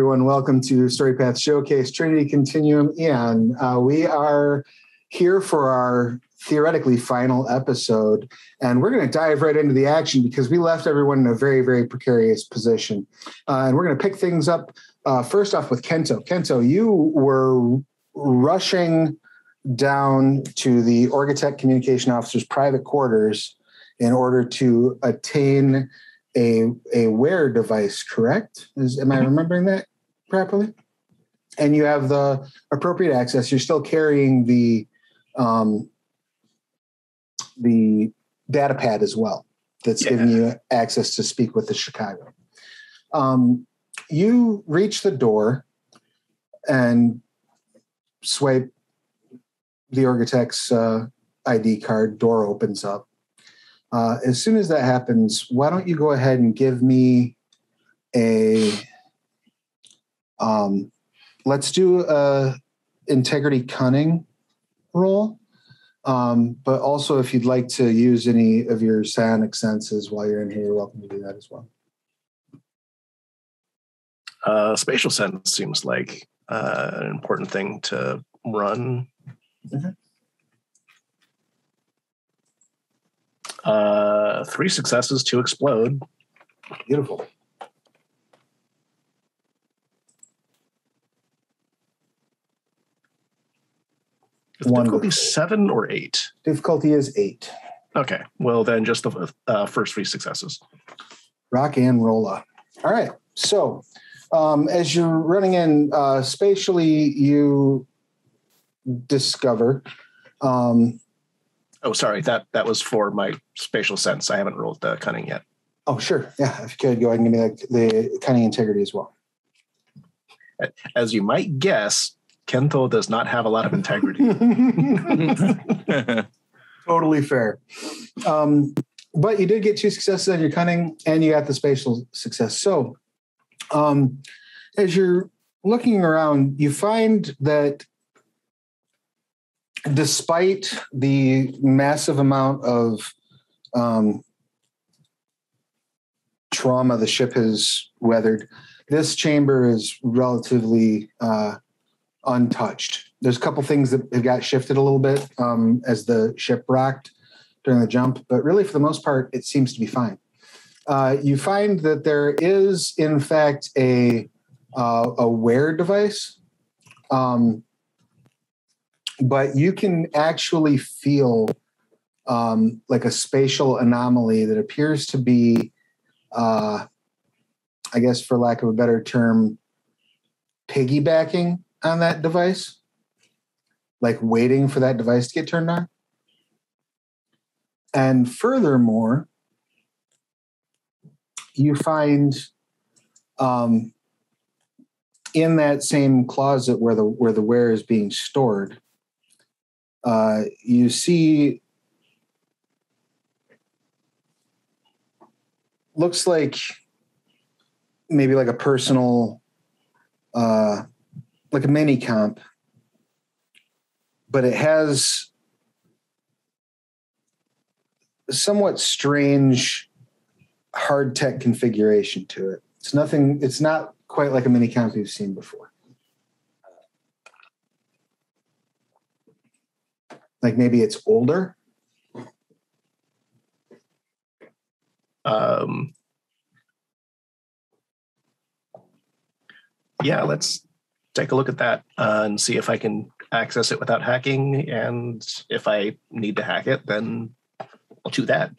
everyone. Welcome to Storypath Showcase, Trinity Continuum Æon. We are here for our theoretically final episode, and we're going to dive right into the action because we left everyone in a very, very precarious position. And we're going to pick things up first off with Kento. Kento, you were rushing down to the Orgatech Communication Officer's private quarters in order to attain a wear device, correct? Am I remembering that properly? And you have the appropriate access. You're still carrying the data pad as well. That's giving you access to speak with the Chicago. You reach the door and swipe the Orgatech's ID card. Door opens up. As soon as that happens, why don't you go ahead and give me let's do a integrity cunning roll. But also if you'd like to use any of your psionic senses while you're in here, you're welcome to do that as well. Spatial sense seems like an important thing to run. Mm-hmm. 3 successes, 2 explode. Beautiful. Is the difficulty 7 or 8? Difficulty is 8. Okay. Well, then just the first 3 successes. Rock and rolla. All right. So as you're running in spatially, you discover... Oh, sorry. That was for my spatial sense. I haven't rolled the cunning yet. Oh, sure. Yeah. If you could go ahead and give me the cunning integrity as well. As you might guess, Kento does not have a lot of integrity. Totally fair. But you did get 2 successes on your cunning and you got the spatial success. So as you're looking around, you find that despite the massive amount of trauma the ship has weathered, this chamber is relatively untouched. There's a couple things that have got shifted a little bit as the ship rocked during the jump, but really for the most part, it seems to be fine. You find that there is, in fact, a wear device, but you can actually feel like a spatial anomaly that appears to be, I guess for lack of a better term, piggybacking on that device, like waiting for that device to get turned on. And furthermore, you find in that same closet where the wear is being stored, you see, looks like maybe like a personal, like a mini comp, but it has somewhat strange hard tech configuration to it. It's not quite like a mini comp you've seen before. Like maybe it's older. Yeah, let's take a look at that and see if I can access it without hacking. And if I need to hack it, then I'll do that.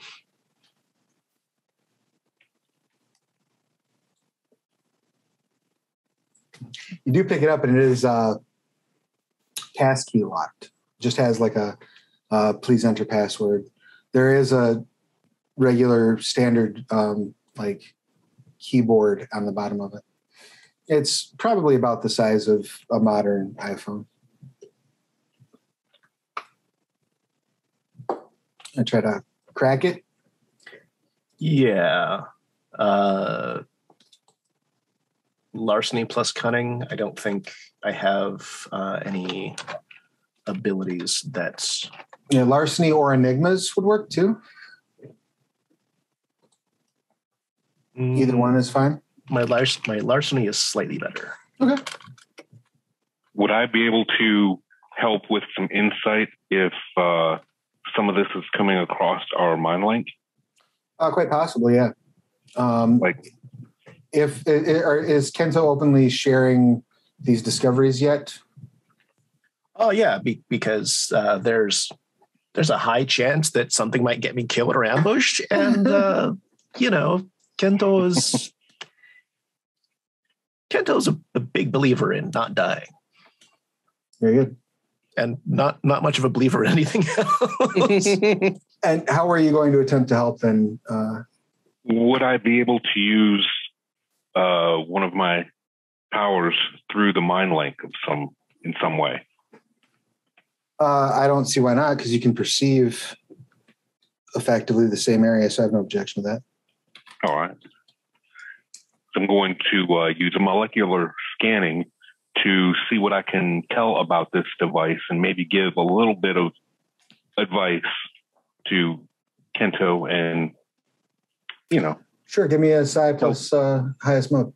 You do pick it up and it is passkey locked. Just has like a please enter password. There is a regular standard like keyboard on the bottom of it. It's probably about the size of a modern iPhone. I try to crack it. Yeah. Larceny plus cunning. I don't think I have any abilities that... Yeah, larceny or enigmas would work too. Either one is fine. My larceny is slightly better. Okay. Would I be able to help with some insight if some of this is coming across our mind link? Quite possibly, yeah. Is Kento openly sharing these discoveries yet? Oh yeah, because there's a high chance that something might get me killed or ambushed, and Kento's a big believer in not dying. Very good. And not much of a believer in anything else. And how are you going to attempt to help then? Would I be able to use one of my powers through the mind link in some way? I don't see why not, because you can perceive effectively the same area, so I have no objection to that. All right. I'm going to use a molecular scanning to see what I can tell about this device and maybe give a little bit of advice to Kento and, Sure, give me a psi plus highest mode.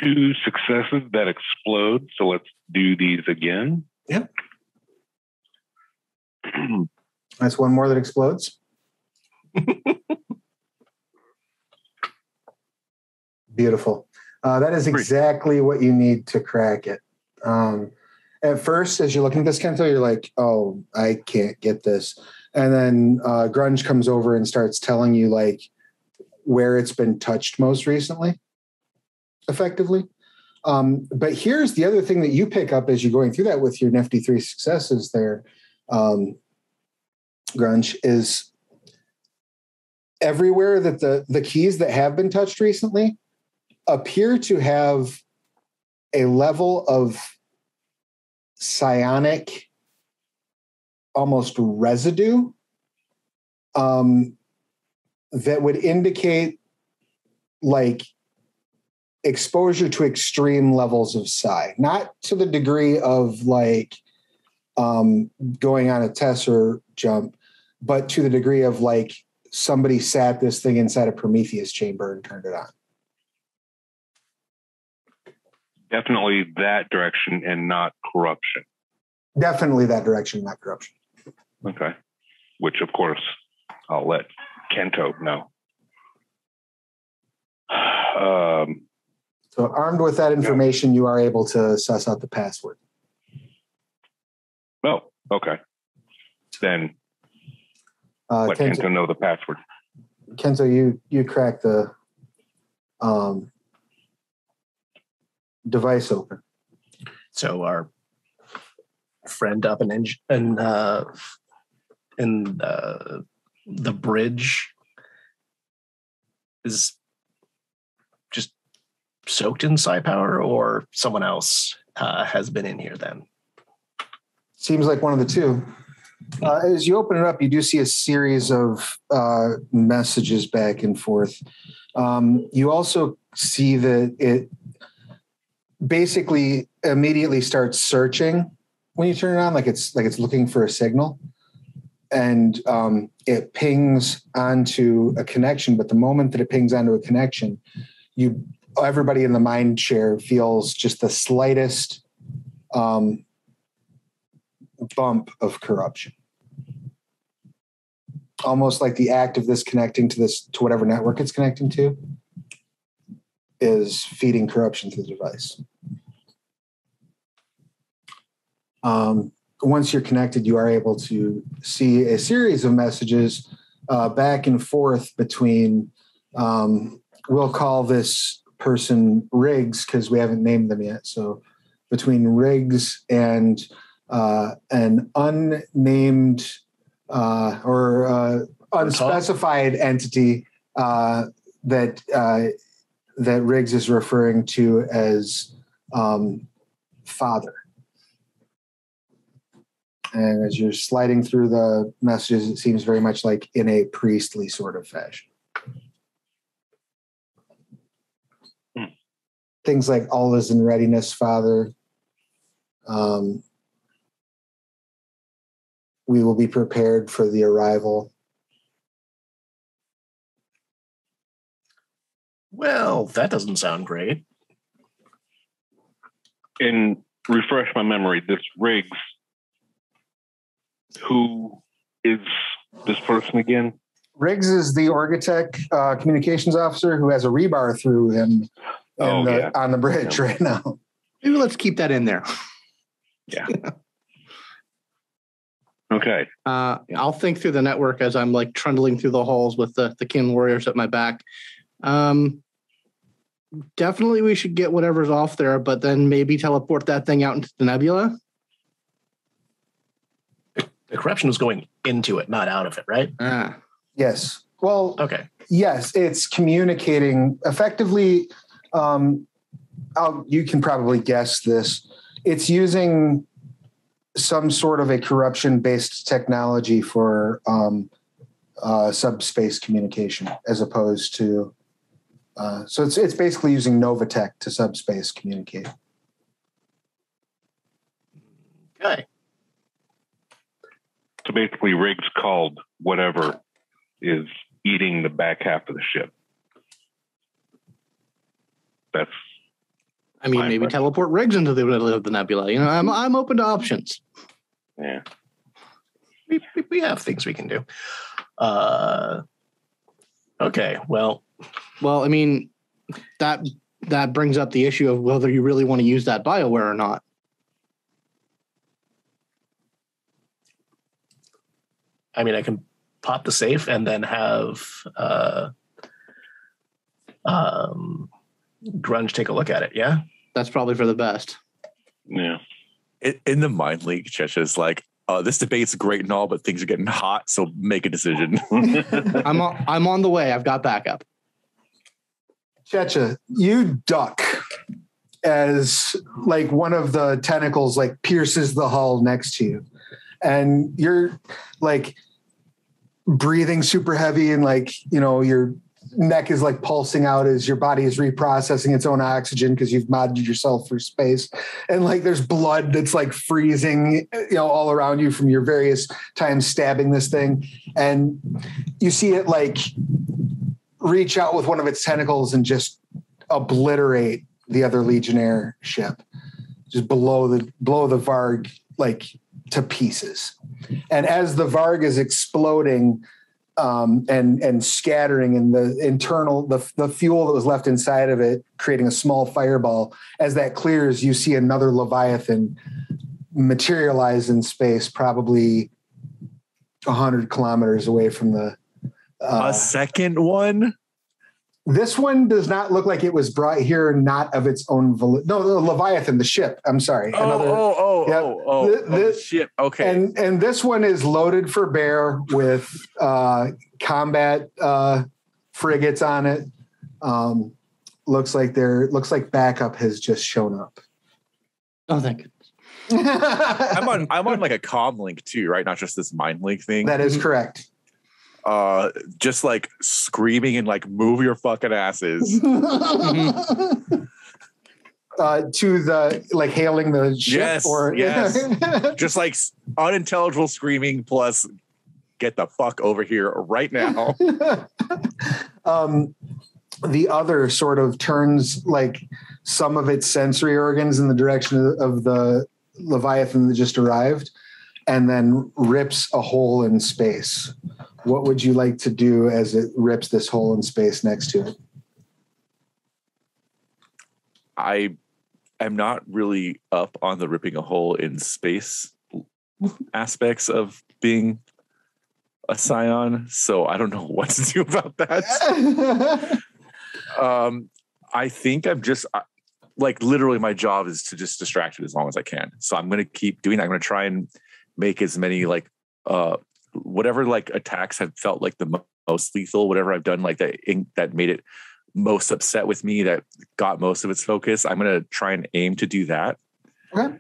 Two successes that explode. So let's do these again. Yep. That's one more that explodes. Beautiful. That is exactly what you need to crack it. At first, as you're looking at this, Kento, you're like, oh, I can't get this. And then Grunge comes over and starts telling you like where it's been touched most recently, effectively. But here's the other thing that you pick up as you're going through that with your nifty 3 successes there, Grunge, is everywhere that the keys that have been touched recently appear to have a level of psionic, almost residue, that would indicate like exposure to extreme levels of psi, not to the degree of like going on a Tesseract jump, but to the degree of like somebody sat this thing inside a Prometheus chamber and turned it on. Definitely that direction and not corruption. Definitely that direction, not corruption. Okay. Which, of course, I'll let Kento know. So armed with that information, you are able to suss out the password. Oh, okay. Then let Kento know the password. Kento, you crack the device open. So our friend up in the bridge is just soaked in psi power, or someone else has been in here then? Seems like one of the two. As you open it up, you do see a series of messages back and forth. You also see that it basically immediately starts searching when you turn it on, like it's looking for a signal, and it pings onto a connection. But the moment that it pings onto a connection, everybody in the mind share feels just the slightest bump of corruption, almost like the act of this connecting to whatever network it's connecting to is feeding corruption to the device. Once you're connected, you are able to see a series of messages back and forth between, we'll call this person Riggs because we haven't named them yet. So between Riggs and an unnamed or unspecified entity that Riggs is referring to as Father. And as you're sliding through the messages, it seems very much like in a priestly sort of fashion. things like all is in readiness, Father. We will be prepared for the arrival. Well, that doesn't sound great. And refresh my memory, this Riggs, who is this person again? Riggs is the Orgatech communications officer who has a rebar through him on the bridge right now. Maybe let's keep that in there. Yeah. Okay. I'll think through the network as I'm like trundling through the halls with the kin warriors at my back. Definitely we should get whatever's off there, but then maybe teleport that thing out into the nebula. The corruption is going into it, not out of it, right? Yes. Well, okay. Yes, it's communicating effectively. You can probably guess this. It's using some sort of a corruption-based technology for subspace communication, as opposed to. So it's basically using Novatech to subspace communicate. Okay. So basically, Riggs called whatever is eating the back half of the ship. That's. I mean, maybe teleport Riggs into the middle of the nebula. You know, I'm open to options. Yeah. We have things we can do. Okay. Well, I mean, that brings up the issue of whether you really want to use that BioWare or not. I mean, I can pop the safe and then have Grunge take a look at it. Yeah, that's probably for the best. Yeah. In the mind league, Chesha's like, this debate's great and all, but things are getting hot, so make a decision. I'm on the way. I've got backup. Checha, you duck as like one of the tentacles like pierces the hull next to you, and you're like breathing super heavy, and like, you know, your neck is like pulsing out as your body is reprocessing its own oxygen because you've modded yourself for space, and like there's blood that's like freezing, you know, all around you from your various times stabbing this thing, and you see it like reach out with one of its tentacles and just obliterate the other Legionnaire ship, just blow the Varg like to pieces. And as the Varg is exploding and scattering, and the internal the fuel that was left inside of it creating a small fireball, as that clears, you see another Leviathan materialize in space, probably 100 kilometers away from the a second one. This one does not look like it was brought here, not of its own volition. No, the Leviathan, the ship. I'm sorry. The ship. Okay. And this one is loaded for bear with combat frigates on it. Looks like backup has just shown up. Oh, thank goodness. I'm on like a comm link too, right? Not just this mind link thing. That is correct. Just like screaming and like move your fucking asses. To the like hailing the ship, yes. Just like unintelligible screaming plus get the fuck over here right now. The other sort of turns like some of its sensory organs in the direction of the Leviathan that just arrived, and then rips a hole in space. What would you like to do as it rips this hole in space next to it? I am not really up on the ripping a hole in space aspects of being a Scion, so I don't know what to do about that. I think I'm just like literally my job is to just distract it as long as I can. So I'm going to keep doing that. I'm going to try and make as many like whatever like attacks have felt like the most lethal, whatever I've done like that made it most upset with me, that got most of its focus. I'm going to try and aim to do that. Okay.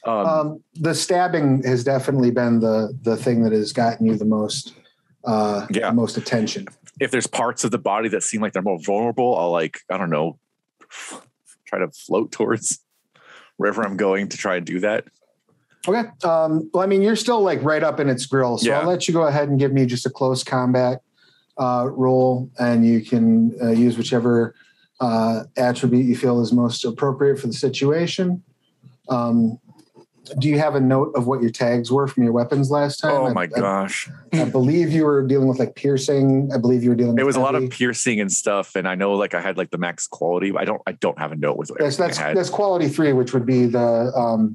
The stabbing has definitely been the thing that has gotten you the most the most attention. If there's parts of the body that seem like they're more vulnerable, I'll like, I don't know, try to float towards wherever I'm going to try and do that. Okay. Well, I mean, you're still like right up in its grill, so I'll let you go ahead and give me just a close combat roll, and you can use whichever attribute you feel is most appropriate for the situation. Do you have a note of what your tags were from your weapons last time? Oh my gosh. I believe you were dealing with like piercing. I believe you were dealing with it was heavy. A lot of piercing and stuff. And I know like I had like the max quality. I don't have a note with everything I had. That's quality 3, which would be the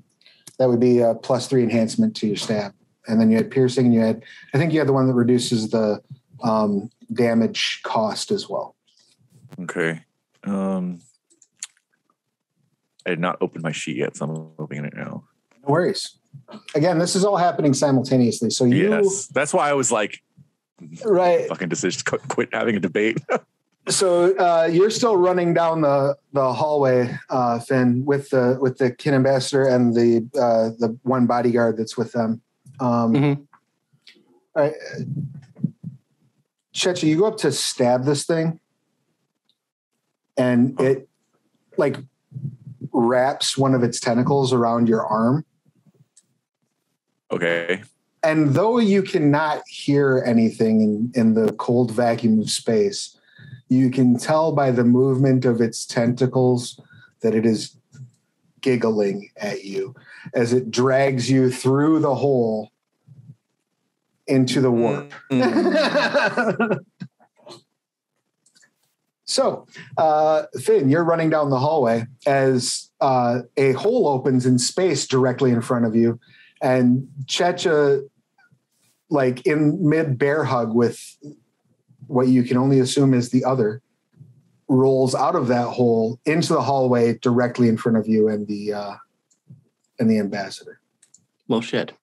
that would be a +3 enhancement to your stab. And then you had piercing, and I think you had the one that reduces the damage cost as well. Okay. I did not open my sheet yet, so I'm opening it now. No worries. Again, this is all happening simultaneously. So that's why I was like, right. Fucking decision, quit having a debate. So you're still running down the hallway, Finn, with the Kin Ambassador and the one bodyguard that's with them. All right. Checha, you go up to stab this thing, and it like wraps one of its tentacles around your arm. Okay. And though you cannot hear anything in the cold vacuum of space, you can tell by the movement of its tentacles that it is giggling at you as it drags you through the hole into the warp. So, Finn, you're running down the hallway as a hole opens in space directly in front of you. And Checha, like in mid bear hug with what you can only assume is the other, rolls out of that hole into the hallway directly in front of you and the ambassador. Well, shit.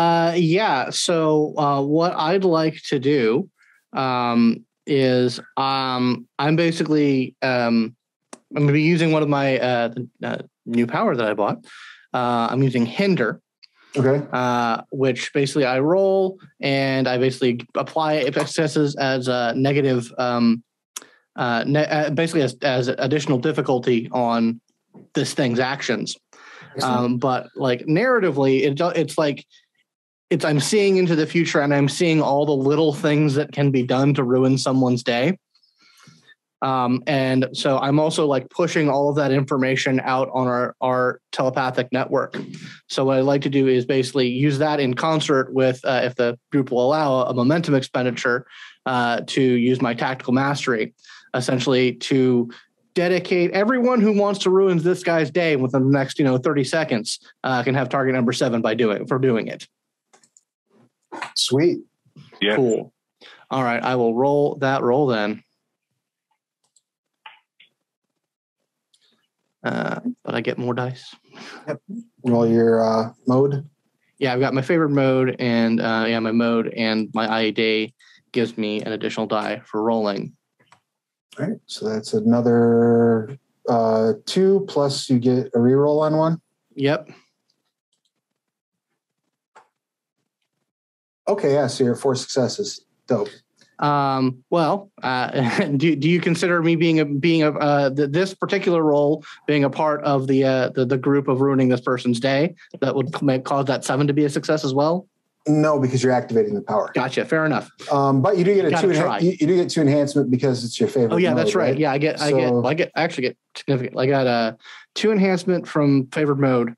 Yeah. So what I'd like to do is I'm basically I'm going to be using one of my new power that I bought. I'm using Hinder. Okay. Which basically I roll and I basically apply if it successes as a negative, basically as additional difficulty on this thing's actions. But like narratively, it's like I'm seeing into the future and I'm seeing all the little things that can be done to ruin someone's day. And so I'm also like pushing all of that information out on our telepathic network. So what I'd like to do is basically use that in concert with, if the group will allow, a momentum expenditure to use my tactical mastery, essentially to dedicate everyone who wants to ruin this guy's day within the next 30 seconds can have target number 7 for doing it. Sweet. Yeah. Cool. All right, I will roll that roll then. But I get more dice. Yep. Roll your mode. Yeah, I've got my favorite mode, and my mode and my IA day gives me an additional die for rolling. All right, so that's another 2 plus you get a reroll on one. Yep. Okay, yeah, so you're 4 successes. Dope. Well, do you consider me being this particular role being a part of the group of ruining this person's day that would cause that 7 to be a success as well? No, because you're activating the power. Gotcha. Fair enough. But you do get you do get 2 enhancement because it's your favorite. Oh yeah, mode, that's right. Yeah, I actually get significant. I got 2 enhancement from favored mode.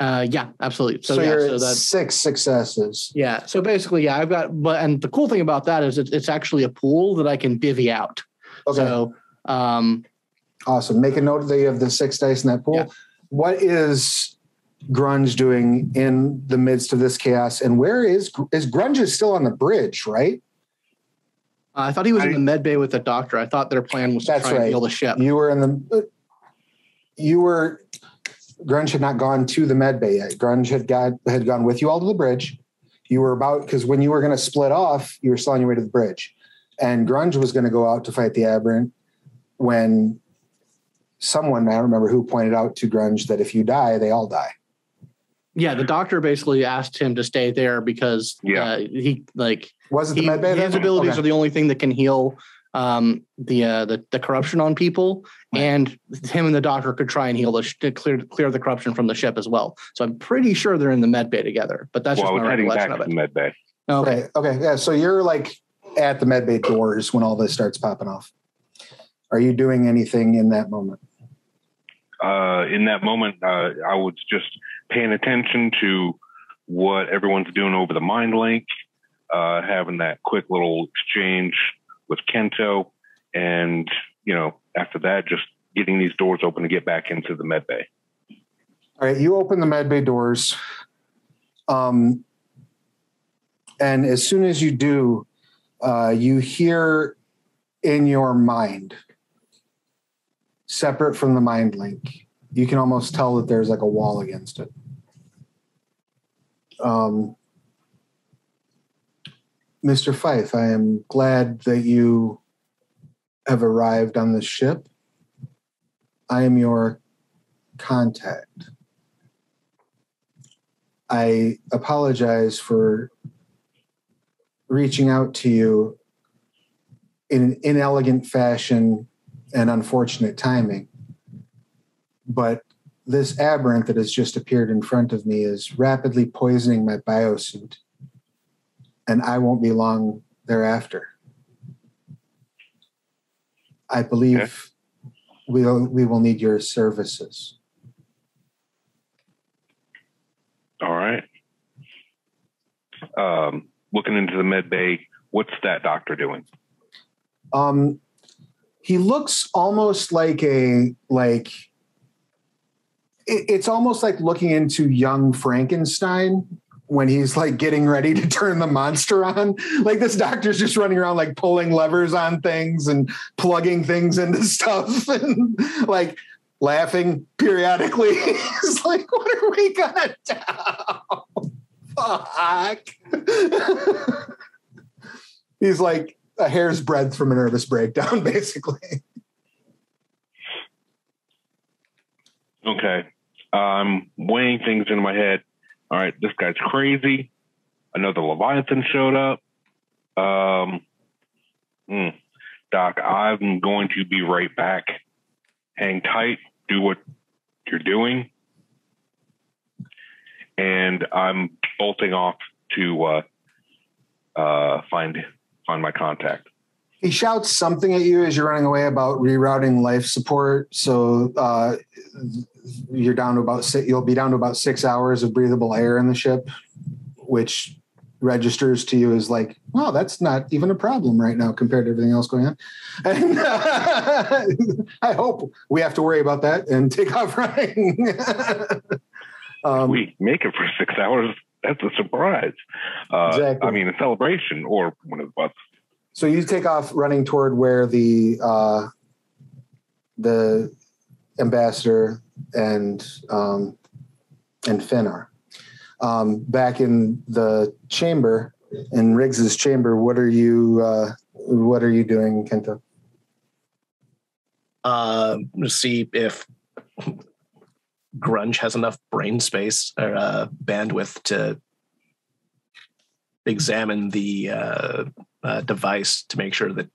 Yeah, absolutely. So you're that's 6 successes. Yeah. So basically, yeah, I've got, and the cool thing about that is it's actually a pool that I can divvy out. Okay. So, awesome. Make a note that you have the 6 dice in that pool. Yeah. What is Grunge doing in the midst of this chaos? And where is Grunge is still on the bridge, right? I thought he was in the med bay with the doctor. I thought their plan was to try and heal the ship. Grunge had not gone to the med bay yet. Grunge had gone with you all to the bridge. You were because when you were going to split off, you were still on your way to the bridge. And Grunge was going to go out to fight the Aberrant when someone, I don't remember who, pointed out to Grunge that if you die, they all die. Yeah, the doctor basically asked him to stay there because he was it the med bay? His abilities are the only thing that can heal the corruption on people, and him and the doctor could try and heal clear the corruption from the ship as well. So I'm pretty sure they're in the med bay together. But that's just my recollection of it. The med bay. Okay. Okay. Yeah. So you're like at the med bay doors when all this starts popping off. Are you doing anything in that moment? In that moment, I was just paying attention to what everyone's doing over the mind link, having that quick little exchange with Kento, and after that, just getting these doors open to get back into the med bay. All right, you open the med bay doors, and as soon as you do, you hear in your mind, separate from the mind link, you can almost tell that there's like a wall against it. Mr. Fife, I am glad that you have arrived on the ship. I am your contact. I apologize for reaching out to you in an inelegant fashion and unfortunate timing. But this aberrant that has just appeared in front of me is rapidly poisoning my biosuit, and I won't be long thereafter. I believe we will need your services. All right. Looking into the med bay, what's that doctor doing? He looks almost it's almost like looking into young Frankenstein when he's like getting ready to turn the monster on. Like this doctor's just running around like pulling levers on things and plugging things into stuff and like laughing periodically. He's like, what are we gonna do? Fuck. He's like a hair's breadth from a nervous breakdown, basically. Okay. I'm weighing things in my head. All right, this guy's crazy. Another Leviathan showed up. Doc, I'm going to be right back. Hang tight. Do what you're doing. And I'm bolting off to find my contact. He shouts something at you as you're running away about rerouting life support. So you're down to you'll be down to about 6 hours of breathable air in the ship, which registers to you as like, wow, that's not even a problem right now compared to everything else going on. And I hope we have to worry about that and take off running. We make it for 6 hours. That's a surprise. Exactly. I mean, a celebration or one of the buts. So you take off running toward where the ambassador and Finn are. Back in the chamber, in Riggs's chamber, what are you doing, Kento? See if Grunge has enough brain space or bandwidth to examine the device to make sure that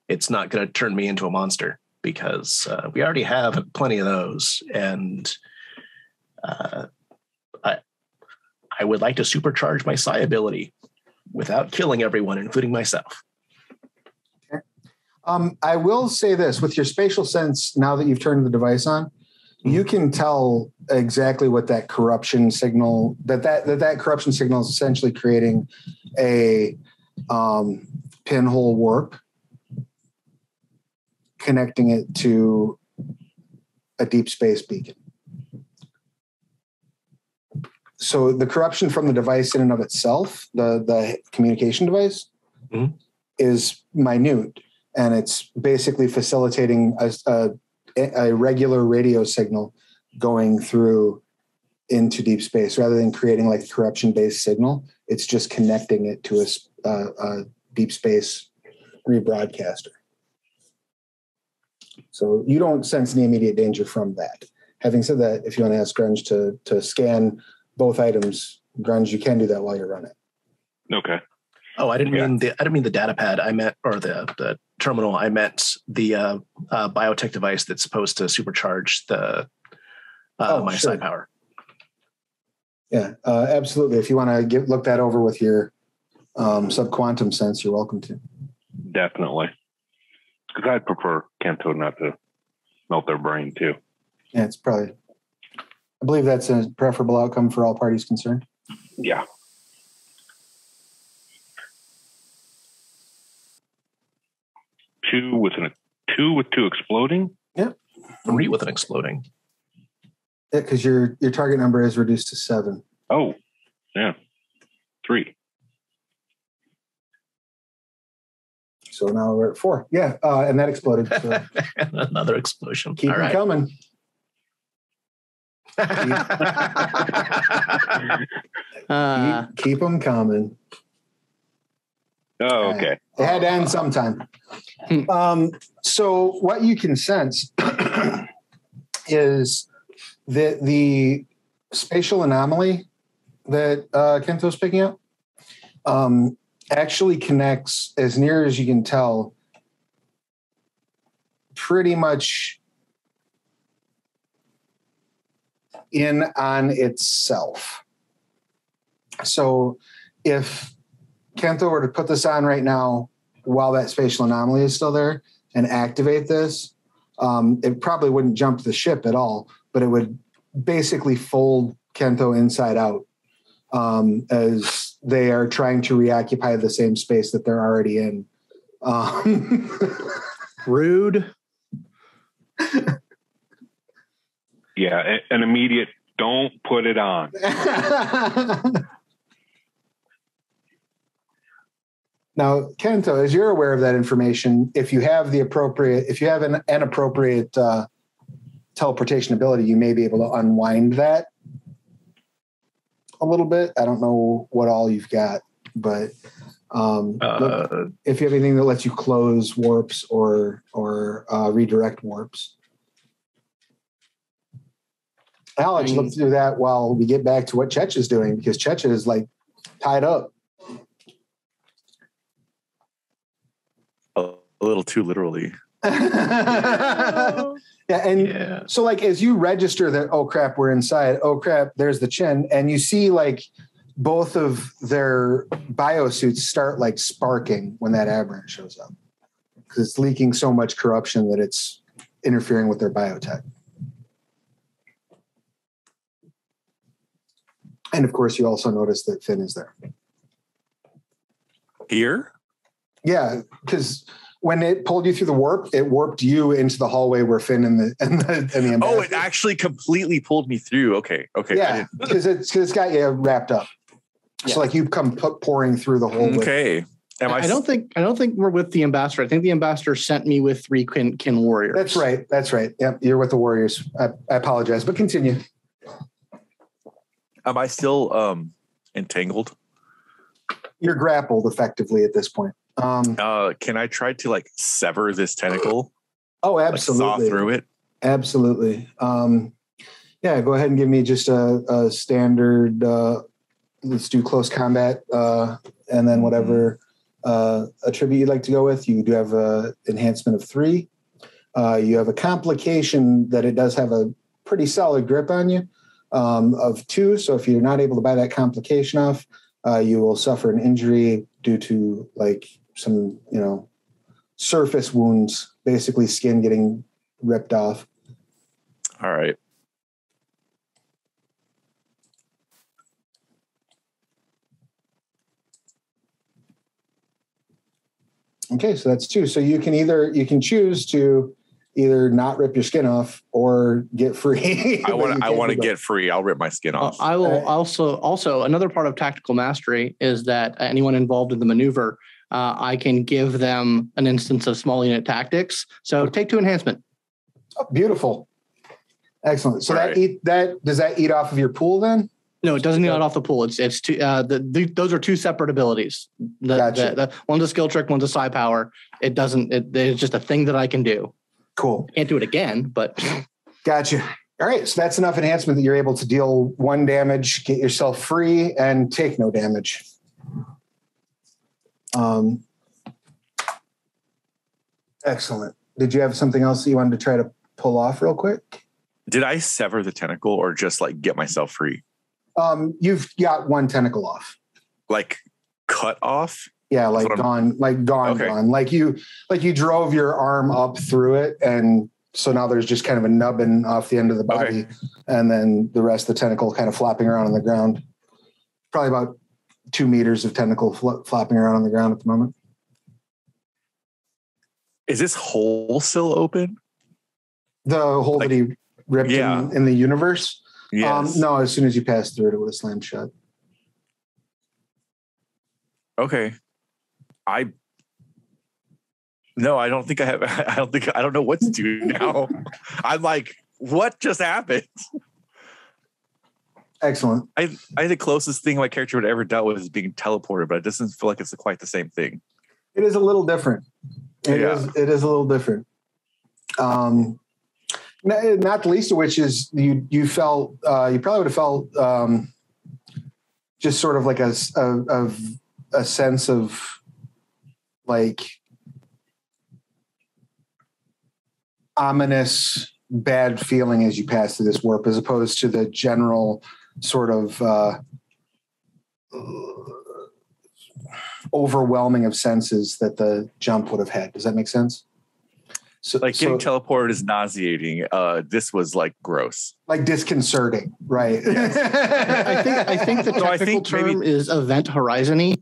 it's not going to turn me into a monster, because we already have plenty of those, and I would like to supercharge my psi ability without killing everyone, including myself. Okay. I will say this, with your spatial sense, now that you've turned the device on, you can tell exactly what that corruption signal, that corruption signal is essentially creating a pinhole warp, connecting it to a deep space beacon. So the corruption from the device in and of itself, the communication device, is minute, and it's basically facilitating a regular radio signal going through into deep space rather than creating like a corruption-based signal. It's just connecting it to a deep space rebroadcaster. So you don't sense any immediate danger from that. Having said that, if you want to ask Grunge to scan both items, grunge, you can do that while you're running. Okay. Oh, I didn't mean the data pad. I meant, or the terminal. I meant the biotech device that's supposed to supercharge the my psi power. Yeah, absolutely. If you want to look that over with your subquantum sense, you're welcome to. Definitely. Because I'd prefer Kento not to melt their brain too. Yeah, it's probably, I believe that's a preferable outcome for all parties concerned. Yeah. Two with two exploding? Yeah. 3 with an exploding. Yeah, because your target number is reduced to 7. Oh, yeah. 3. So now we're at 4. Yeah, and that exploded. So. Another explosion. Keep them coming. Keep them coming. Oh, okay. It had to end sometime. So what you can sense is that the spatial anomaly that Kento's picking up actually connects, as near as you can tell, pretty much in on itself. So if Kento were to put this on right now while that spatial anomaly is still there and activate this, it probably wouldn't jump the ship at all, but it would basically fold Kento inside out as they are trying to reoccupy the same space that they're already in. Rude. Yeah, an immediate don't put it on. Now, Kento, as you're aware of that information, if you have an appropriate teleportation ability, you may be able to unwind that a little bit. I don't know what all you've got, but if you have anything that lets you close warps or redirect warps. Alex, look through that while we get back to what Chech is doing, because Chech is like tied up. A little too literally. Yeah, so like as you register that, oh crap, we're inside, oh crap, there's the chin, and you see like both of their biosuits start like sparking when that aberrant shows up, because it's leaking so much corruption that it's interfering with their biotech. And of course, you also notice that Finn is there. Here? Yeah, because when it pulled you through the warp, it warped you into the hallway where Finn and the ambassador. Oh, it actually completely pulled me through. Okay. Yeah, because it's got you wrapped up. Yeah. So like you come pouring through the whole. Okay. I don't think we're with the ambassador. I think the ambassador sent me with 3 kin warriors. That's right. Yep, you're with the warriors. I apologize, but continue. Am I still entangled? You're grappled effectively at this point. Can I try to like sever this tentacle? Oh, absolutely. Like, saw through it? Absolutely. Yeah, go ahead and give me just a standard, let's do close combat, and then whatever attribute you'd like to go with. You do have an enhancement of 3. You have a complication that it does have a pretty solid grip on you of 2. So if you're not able to buy that complication off, you will suffer an injury due to like some, surface wounds, basically skin getting ripped off. All right. Okay, so that's 2. So you can choose to either not rip your skin off or get free. I want to get free. I'll rip my skin off. I will also another part of tactical mastery is that anyone involved in the maneuver, I can give them an instance of small unit tactics. So take 2 enhancement. Oh, beautiful. Excellent. So does that eat off of your pool then? No, it doesn't eat off the pool. It's two. Those are 2 separate abilities. Gotcha. One's a skill trick, one's a psi power. It doesn't. It's just a thing that I can do. Cool. Can't do it again, but gotcha. All right, so that's enough enhancement that you're able to deal 1 damage, get yourself free, and take no damage. Excellent. Did you have something else that you wanted to try to pull off real quick? Did I sever the tentacle or just like get myself free? You've got 1 tentacle off. Like cut off? Yeah, like gone, gone. Like you drove your arm up through it, and so now there's just kind of a nubbin off the end of the body, and then the rest of the tentacle kind of flopping around on the ground. Probably about 2 meters of tentacle flopping around on the ground at the moment. Is this hole still open? The hole that he ripped in the universe? Yes. No, as soon as you passed through it, it would have slammed shut. Okay. I don't think I have. I don't know what to do now. I'm like, what just happened? Excellent. I the closest thing my character would ever dealt with is being teleported, but it doesn't feel like it's quite the same thing. It is a little different. It is a little different. Not the least of which is you felt you probably would have felt just sort of like a sense of like ominous bad feeling as you pass through this warp, as opposed to the general sort of overwhelming of senses that the jump would have had. Does that make sense? So, like getting teleported is nauseating. This was like gross, like disconcerting, right? Yes. I think the technical term is event horizon-y.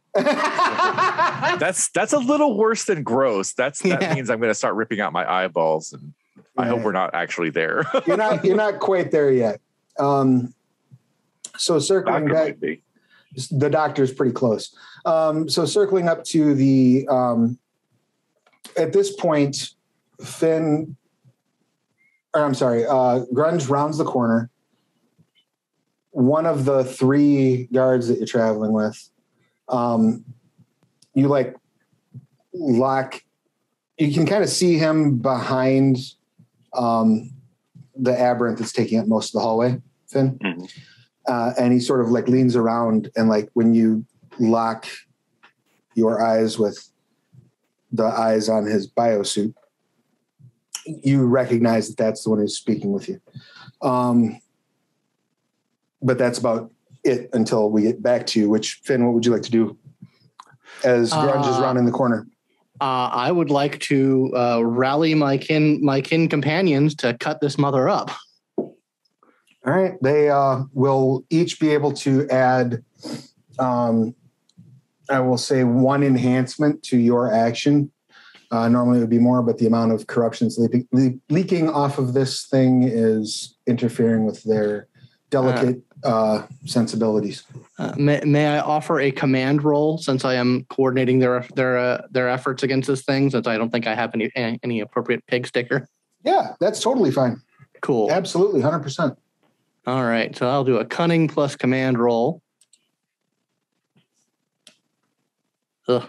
That's a little worse than gross. That means I'm going to start ripping out my eyeballs, and I hope we're not actually there. You're not quite there yet. So circling back, the doctor's pretty close. So circling up to the at this point, Grunge rounds the corner. One of the 3 guards that you're traveling with, you like lock. You can kind of see him behind the aberrant that's taking up most of the hallway, Finn. Mm-hmm. And he sort of like leans around, and like when you lock your eyes with the eyes on his biosuit, you recognize that that's the one who's speaking with you. But that's about it until we get back to you, which, Finn, what would you like to do as Grunge is rounding the corner? I would like to rally my kin companions to cut this mother up. All right. They will each be able to add, I will say, 1 enhancement to your action. Normally it would be more, but the amount of corruptions leaking off of this thing is interfering with their delicate sensibilities. May I offer a command roll, since I am coordinating their efforts against this thing, since I don't think I have any appropriate pig sticker? Yeah, that's totally fine. Cool. Absolutely, 100%. All right, so I'll do a cunning plus command roll. Ugh.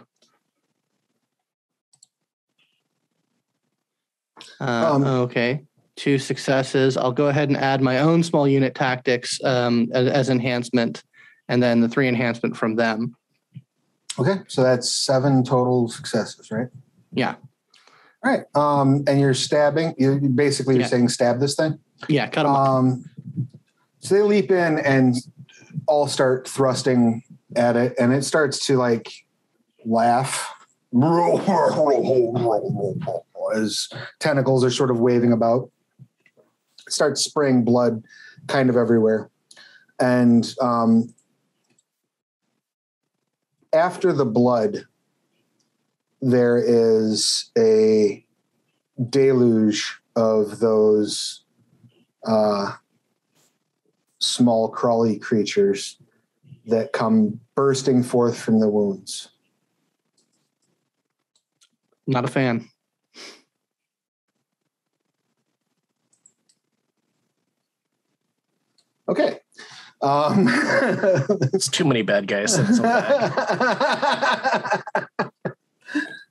Okay, 2 successes. I'll go ahead and add my own small unit tactics as enhancement, and then the 3 enhancement from them. Okay, so that's 7 total successes, right? Yeah. All right, and you're stabbing. You're saying stab this thing? Yeah, cut them up. So they leap in and all start thrusting at it, and it starts to like laugh as tentacles are sort of waving about. It starts spraying blood kind of everywhere. And after the blood, there is a deluge of those small crawly creatures that come bursting forth from the wounds. Not a fan. Okay. It's too many bad guys.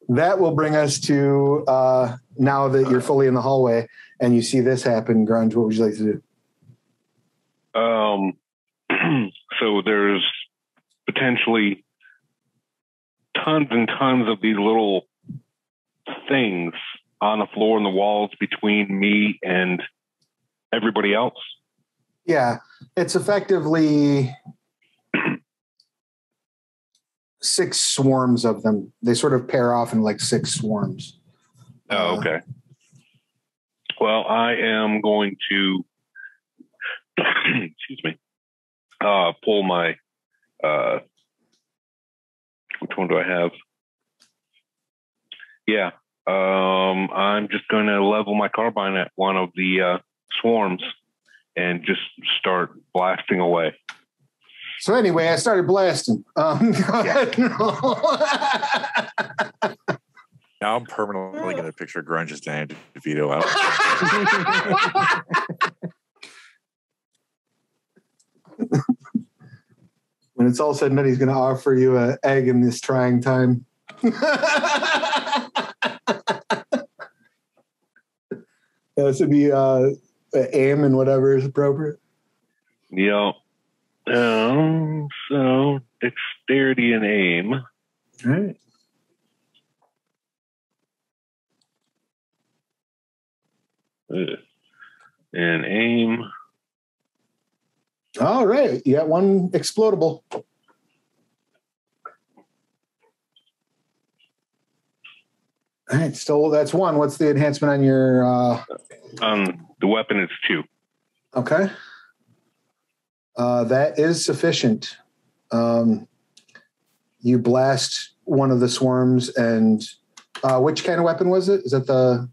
That will bring us to now that you're fully in the hallway and you see this happen, Grunge, what would you like to do? So there's potentially tons and tons of these little things on the floor and the walls between me and everybody else. Yeah, it's effectively 6 swarms of them. They sort of pair off in like 6 swarms. Oh, okay. Well, I am going to, excuse me, pull my, which one do I have? Yeah. I'm just going to level my carbine at one of the swarms and just start blasting away. So anyway, I started blasting. Go ahead. Now I'm permanently going to picture Grunge as Danny DeVito out. When it's all said and done, he's going to offer you an egg in this trying time. This would be aim and whatever is appropriate. Yeah. So dexterity and aim. All right. And aim. All right. You got one explodable. All right. Still, that's 1. What's the enhancement on your... The weapon is 2. Okay. That is sufficient. You blast one of the swarms, and which kind of weapon was it? Is that the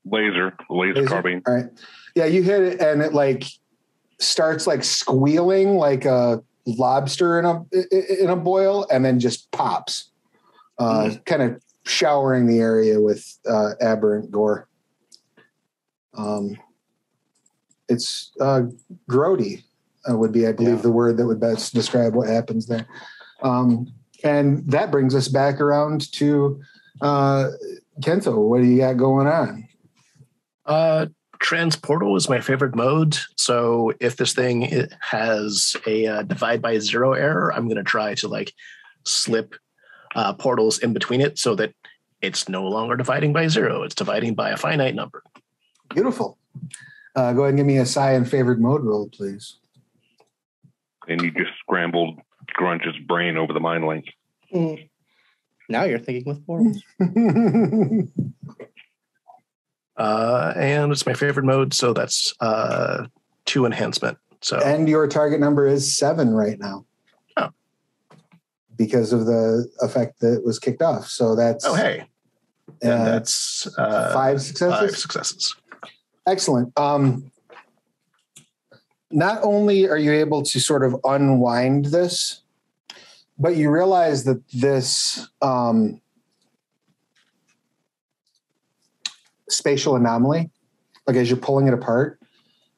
laser carbine? All right. Yeah, you hit it, and it like starts like squealing like a lobster in a boil, and then just pops, kind of showering the area with aberrant gore. It's grody would be, I believe, the word that would best describe what happens there. And that brings us back around to Kento. What do you got going on? Transportal is my favorite mode. So if this thing has a divide by 0 error, I'm going to try to like slip portals in between it so that it's no longer dividing by 0. It's dividing by a finite number. Beautiful. Go ahead and give me a Scion favored mode roll, please. And you just scrambled Grunge's brain over the mind link. Now you're thinking with portals. And it's my favorite mode, so that's 2 enhancement. So and your target number is 7 right now. Oh. Because of the effect that was kicked off. So that's that's 5 successes. 5 successes. Excellent. Not only are you able to sort of unwind this, but you realize that this spatial anomaly, like as you're pulling it apart,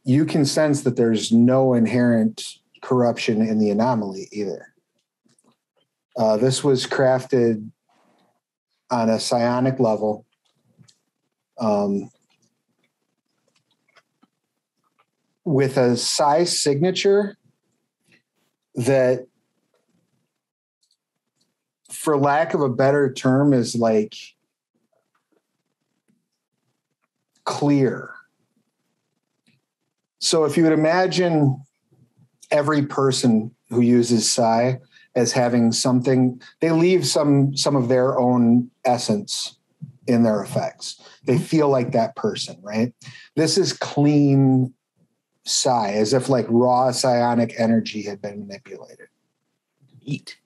you can sense that there's no inherent corruption in the anomaly either. This was crafted on a psionic level. With a size signature that, for lack of a better term, is like clear. So if you would imagine every person who uses psi as having something, they leave some of their own essence in their effects. They feel like that person, right? This is clean psi, as if like raw psionic energy had been manipulated. Eat.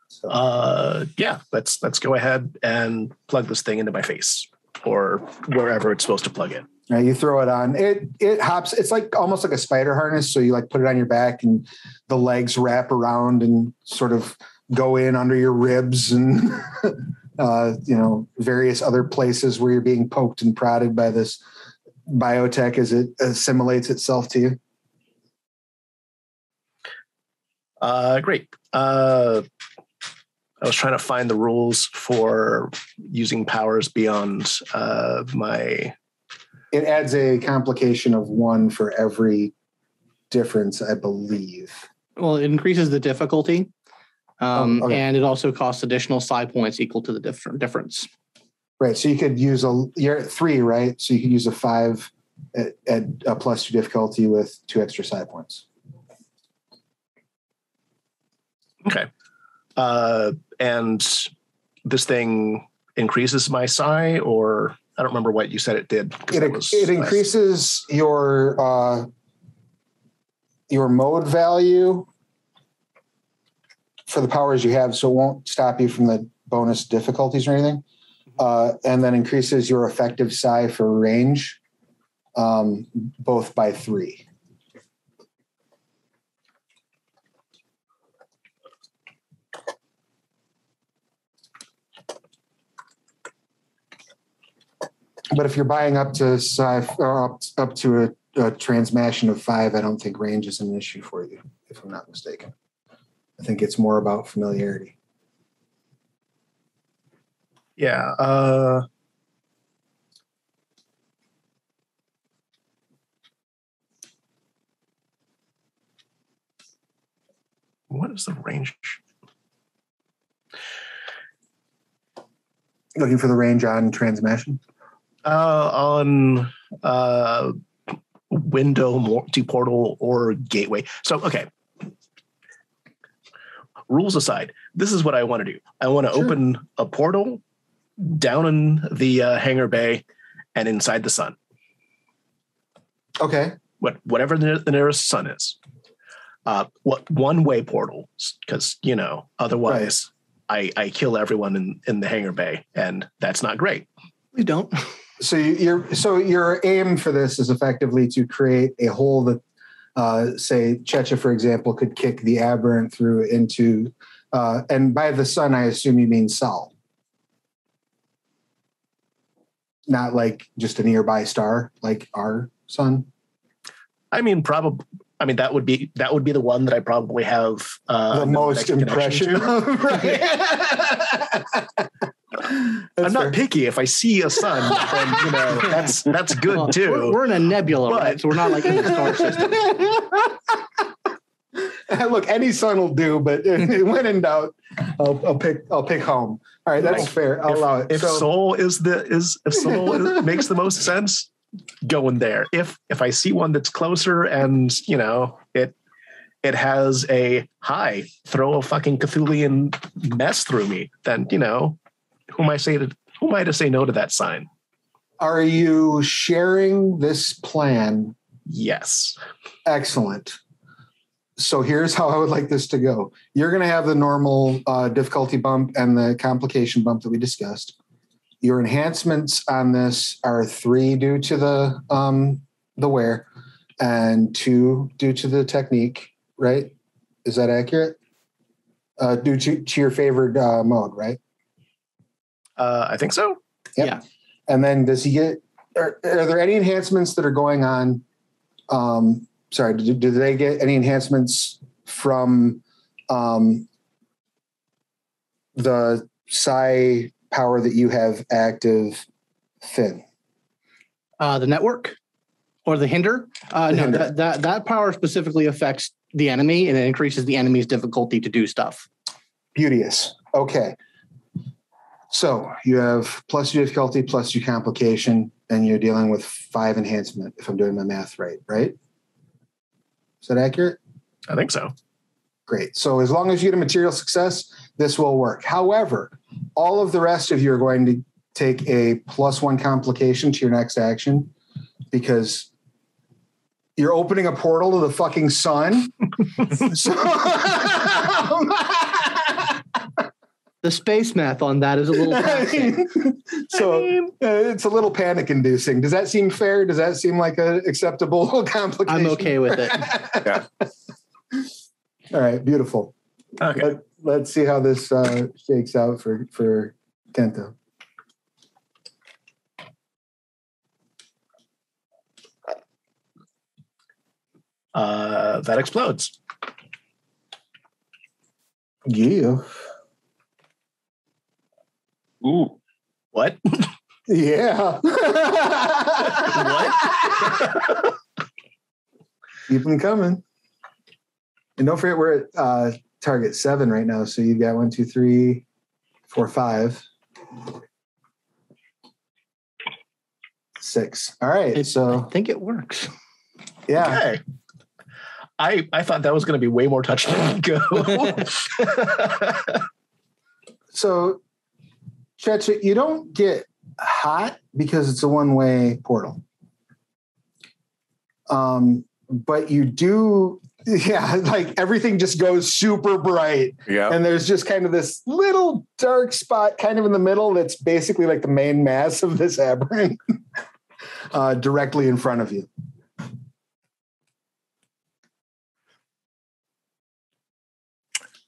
So. Yeah, let's go ahead and plug this thing into my face or wherever it's supposed to plug in. Right, you throw it on. It hops. It's like almost like a spider harness. So you like put it on your back, and the legs wrap around and sort of go in under your ribs and various other places where you're being poked and prodded by this biotech as it assimilates itself to you. Great. I was trying to find the rules for using powers beyond my It adds a complication of 1 for every difference, I believe. Well, it increases the difficulty, okay. and it also costs additional psi points equal to the difference. Right. So you could use you're at 3, right? So you could use a 5 at a +2 difficulty with 2 extra psi points. Okay. And this thing increases my psi, or I don't remember what you said it did. It increases your mode value for the powers you have, so it won't stop you from the bonus difficulties or anything. And then increases your effective psi for range, both by 3. But if you're buying up to psi or up to a transmission of 5, I don't think range is an issue for you, if I'm not mistaken. I think it's more about familiarity. Yeah. What is the range? Looking for the range on transmission? On window, multi-portal, or gateway. So, okay. Rules aside, this is what I want to do. I want to open a portal down in the hangar bay and inside the sun. Okay. Whatever the nearest sun is. What one-way portals, because, otherwise I kill everyone in the hangar bay, and that's not great. We don't. So your aim for this is effectively to create a hole that, say, Checha, for example, could kick the Aberrant through into, and by the sun, I assume you mean Sol. Not like just a nearby star, like our sun. I mean, probably. I mean, that would be the one that I probably have the most impression of. Right? I'm not picky. If I see a sun, then that's good too. We're in a nebula, right? So we're not like in the star system. Look, any sun will do, but when in doubt, I'll pick home. All right, that's fair. I'll allow it. If Sol makes the most sense, going there. If I see one that's closer and it has a throw a fucking Cthulhian mess through me, then who am I to say no to that sign? Are you sharing this plan? Yes. Excellent. So here's how I would like this to go. You're going to have the normal difficulty bump and the complication bump that we discussed. Your enhancements on this are 3 due to the wear and 2 due to the technique, right? Is that accurate? Due to your favored mode, right? I think so. Yep. Yeah. And then does he get? Are there any enhancements that are going on? Do they get any enhancements from the psi power that you have active, Finn? The network or the hinder? Hinder. That power specifically affects the enemy, and it increases the enemy's difficulty to do stuff. Beauteous. Okay. So you have +2 difficulty, +2 complication, and you're dealing with 5 enhancement, if I'm doing my math right? Is that accurate? I think so. Great. So as long as you get a material success, this will work. However, all of the rest of you are going to take a +1 complication to your next action because you're opening a portal to the fucking sun. The space math on that is a little it's a little panic inducing. Does that seem fair? Does that seem like an acceptable complication? I'm okay with it. Yeah. All right, beautiful. Okay. Let's see how this shakes out for Kento. That explodes. Yeah. Ooh. What? Yeah. What? Keep them coming. And don't forget we're at target 7 right now. So you've got 1, 2, 3, 4, 5, 6. All right. I So think it works. yeah. Okay. I thought that was going to be way more touch and go. So, Cheche, you don't get hot because it's a one-way portal. But you do, yeah, like everything just goes super bright. Yeah. And there's just kind of this little dark spot kind of in the middle that's basically like the main mass of this aberrant directly in front of you.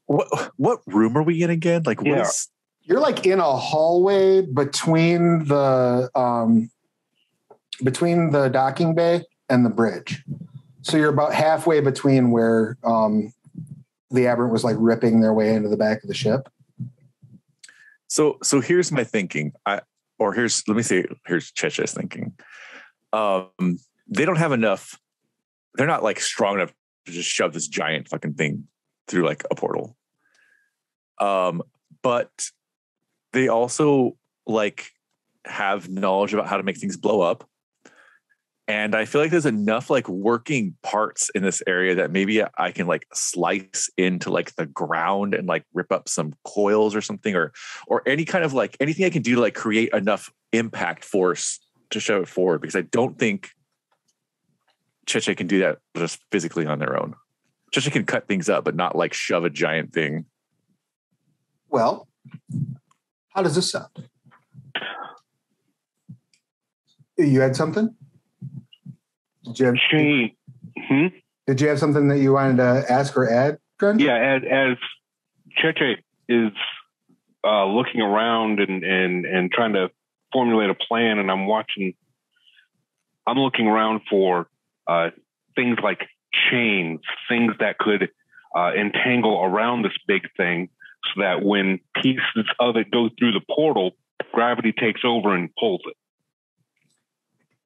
What room are we in again? Like, what is? You're like in a hallway between the docking bay and the bridge. So you're about halfway between where the aberrant was like ripping their way into the back of the ship. So here's my thinking. Here's Cheche's thinking. They don't have enough. They're not like strong enough to just shove this giant fucking thing through like a portal. But they also like have knowledge about how to make things blow up. And I feel like there's enough like working parts in this area that maybe I can like slice into like the ground and like rip up some coils or something, or any kind of like anything I can do to like create enough impact force to shove it forward, because I don't think Cheche can do that just physically on their own. Cheche can cut things up, but not like shove a giant thing. Well, how does this sound? You had something? Did you have something that you wanted to ask or add, Grund? Yeah, as Cheche is looking around and trying to formulate a plan, and I'm looking around for things like chains, things that could entangle around this big thing, so that when pieces of it go through the portal, gravity takes over and pulls it.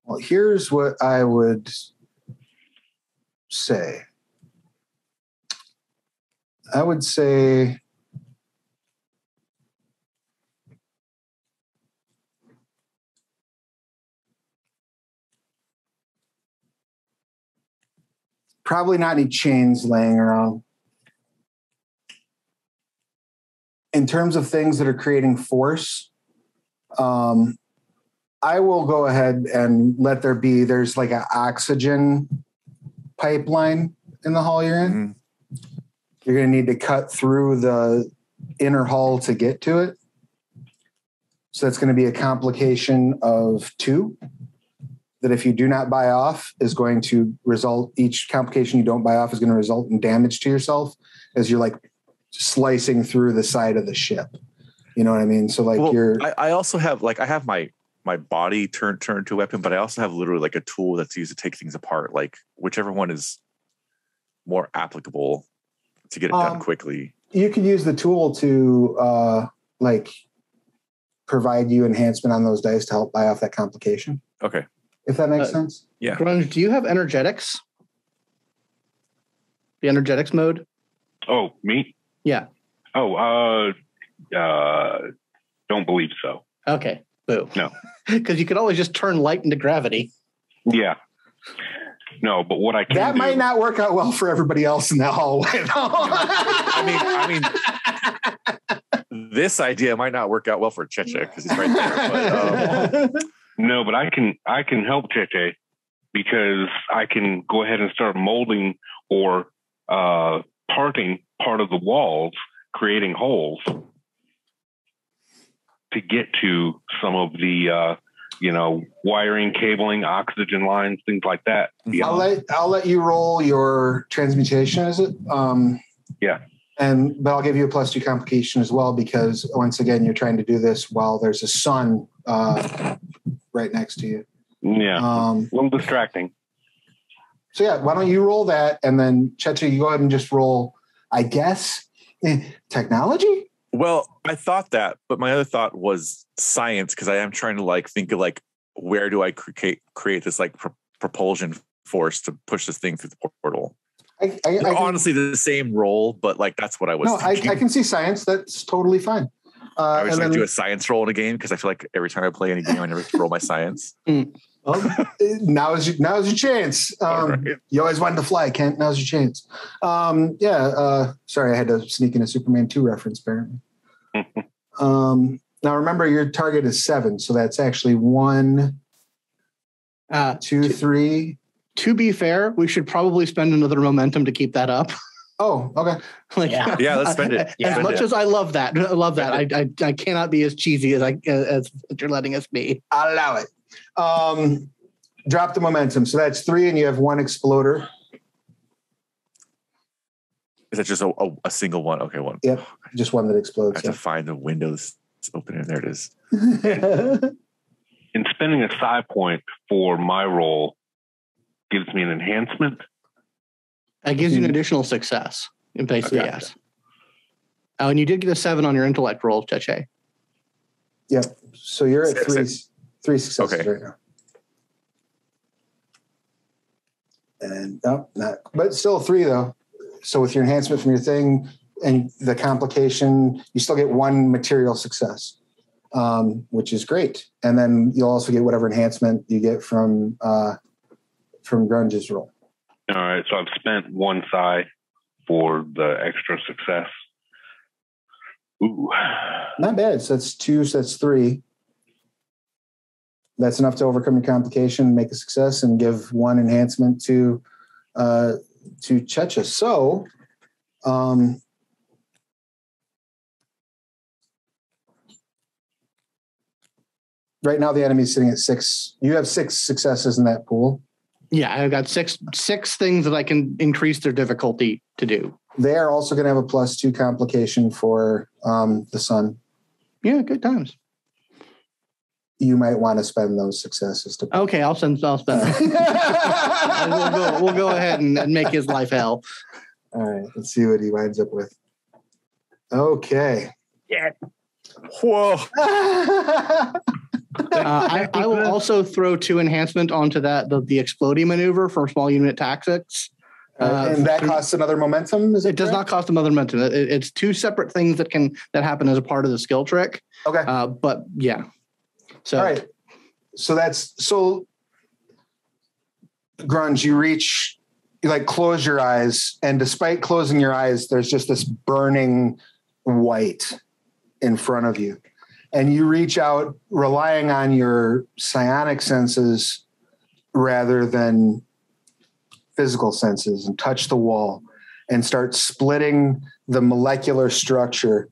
Well, here's what I would say. I would say probably not any chains laying around. In terms of things that are creating force, I will go ahead and let there be, there's like an oxygen pipeline in the hall you're in. Mm-hmm. You're going to need to cut through the inner hull to get to it. So that's going to be a complication of 2 that if you do not buy off is going to result, each complication you don't buy off is going to result in damage to yourself as you're like slicing through the side of the ship. You know what I mean? So like I also have like, I have my body turned to a weapon, but I also have literally like a tool that's used to take things apart, like whichever one is more applicable to get it done quickly. You could use the tool to like provide you enhancement on those dice to help buy off that complication. Okay. If that makes sense. Yeah. Grunge, do you have energetics? The energetics mode? Oh, me? Yeah. Oh, don't believe so. Okay. Boo. No. Because you could always just turn light into gravity. Yeah. No, but what I can that might not work out well for everybody else in the hallway. I mean, this idea might not work out well for Cheche because he's right there. But, no, but I can help Cheche because I can go ahead and start molding or parting part of the walls, creating holes to get to some of the wiring, cabling, oxygen lines, things like that. I'll let you roll your transmutation, is it? Yeah. But I'll give you a +2 complication as well, because once again, you're trying to do this while there's a sun right next to you. Yeah. A little distracting. So yeah, why don't you roll that, and then Cheche, you go ahead and just roll, I guess, technology? Well, I thought that, but my other thought was science, because I am trying to like think of like where do I create this like propulsion force to push this thing through the portal. I honestly the same role, but like that's what I was thinking. I can see science. That's totally fine. I was going to do a science roll in a game because I feel like every time I play any game, I never roll my science. Well, now's your chance. Right. You always wanted to fly, Kent. Now's your chance. Sorry, I had to sneak in a Superman 2 reference, apparently. Now, remember, your target is 7, so that's actually 1, 2, 3. To be fair, we should probably spend another momentum to keep that up. Oh, okay. Let's spend it. As much as I love that, I cannot be as cheesy as you're letting us be. I'll allow it. Drop the momentum. So that's 3, and you have 1 exploder. Is that just a single one? Okay, one. Yep, just one that explodes. I have to find the window that's open, and there it is. And spending a psi point for my roll gives me an enhancement. That gives you an additional success. Basically, okay. Yes. Oh, and you did get a 7 on your intellect roll, Cheche. Yep. So you're at 3 successes right now. And but still 3 though. So with your enhancement from your thing and the complication, you still get 1 material success, which is great. And then you'll also get whatever enhancement you get from Grunge's roll. All right, so I've spent 1 psi for the extra success. Ooh. Not bad. So that's 2, so that's 3. That's enough to overcome your complication, make a success, and give 1 enhancement to Checha. So right now the enemy's sitting at 6. You have 6 successes in that pool. Yeah, I've got six things that I can increase their difficulty to do. They are also going to have a +2 complication for the sun. Yeah, good times. You might want to spend those successes to. Okay, I'll spend. We'll go ahead and make his life hell. All right, let's see what he winds up with. Okay. Yeah. Whoa. I will also throw 2 enhancement onto that, the exploding maneuver for small unit tactics. And that costs another momentum? It does not cost another momentum. It's 2 separate things that happen as a part of the skill trick. Okay. But yeah. So all right. So Grunge, you like close your eyes, and despite closing your eyes, there's just this burning white in front of you. And you reach out, relying on your psionic senses rather than physical senses, and touch the wall and start splitting the molecular structure,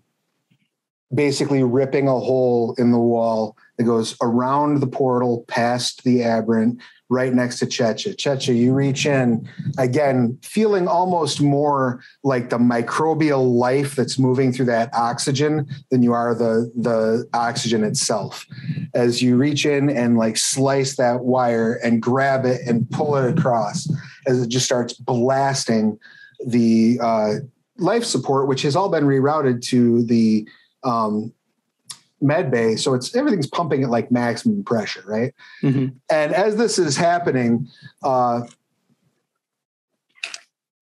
basically ripping a hole in the wall that goes around the portal, past the Aberrant, right next to Checha. Checha, you reach in, again, feeling almost more like the microbial life that's moving through that oxygen than you are the oxygen itself. As you reach in and like slice that wire and grab it and pull it across, as it just starts blasting the life support, which has all been rerouted to the med bay, so everything's pumping at like maximum pressure, right? Mm-hmm. And as this is happening,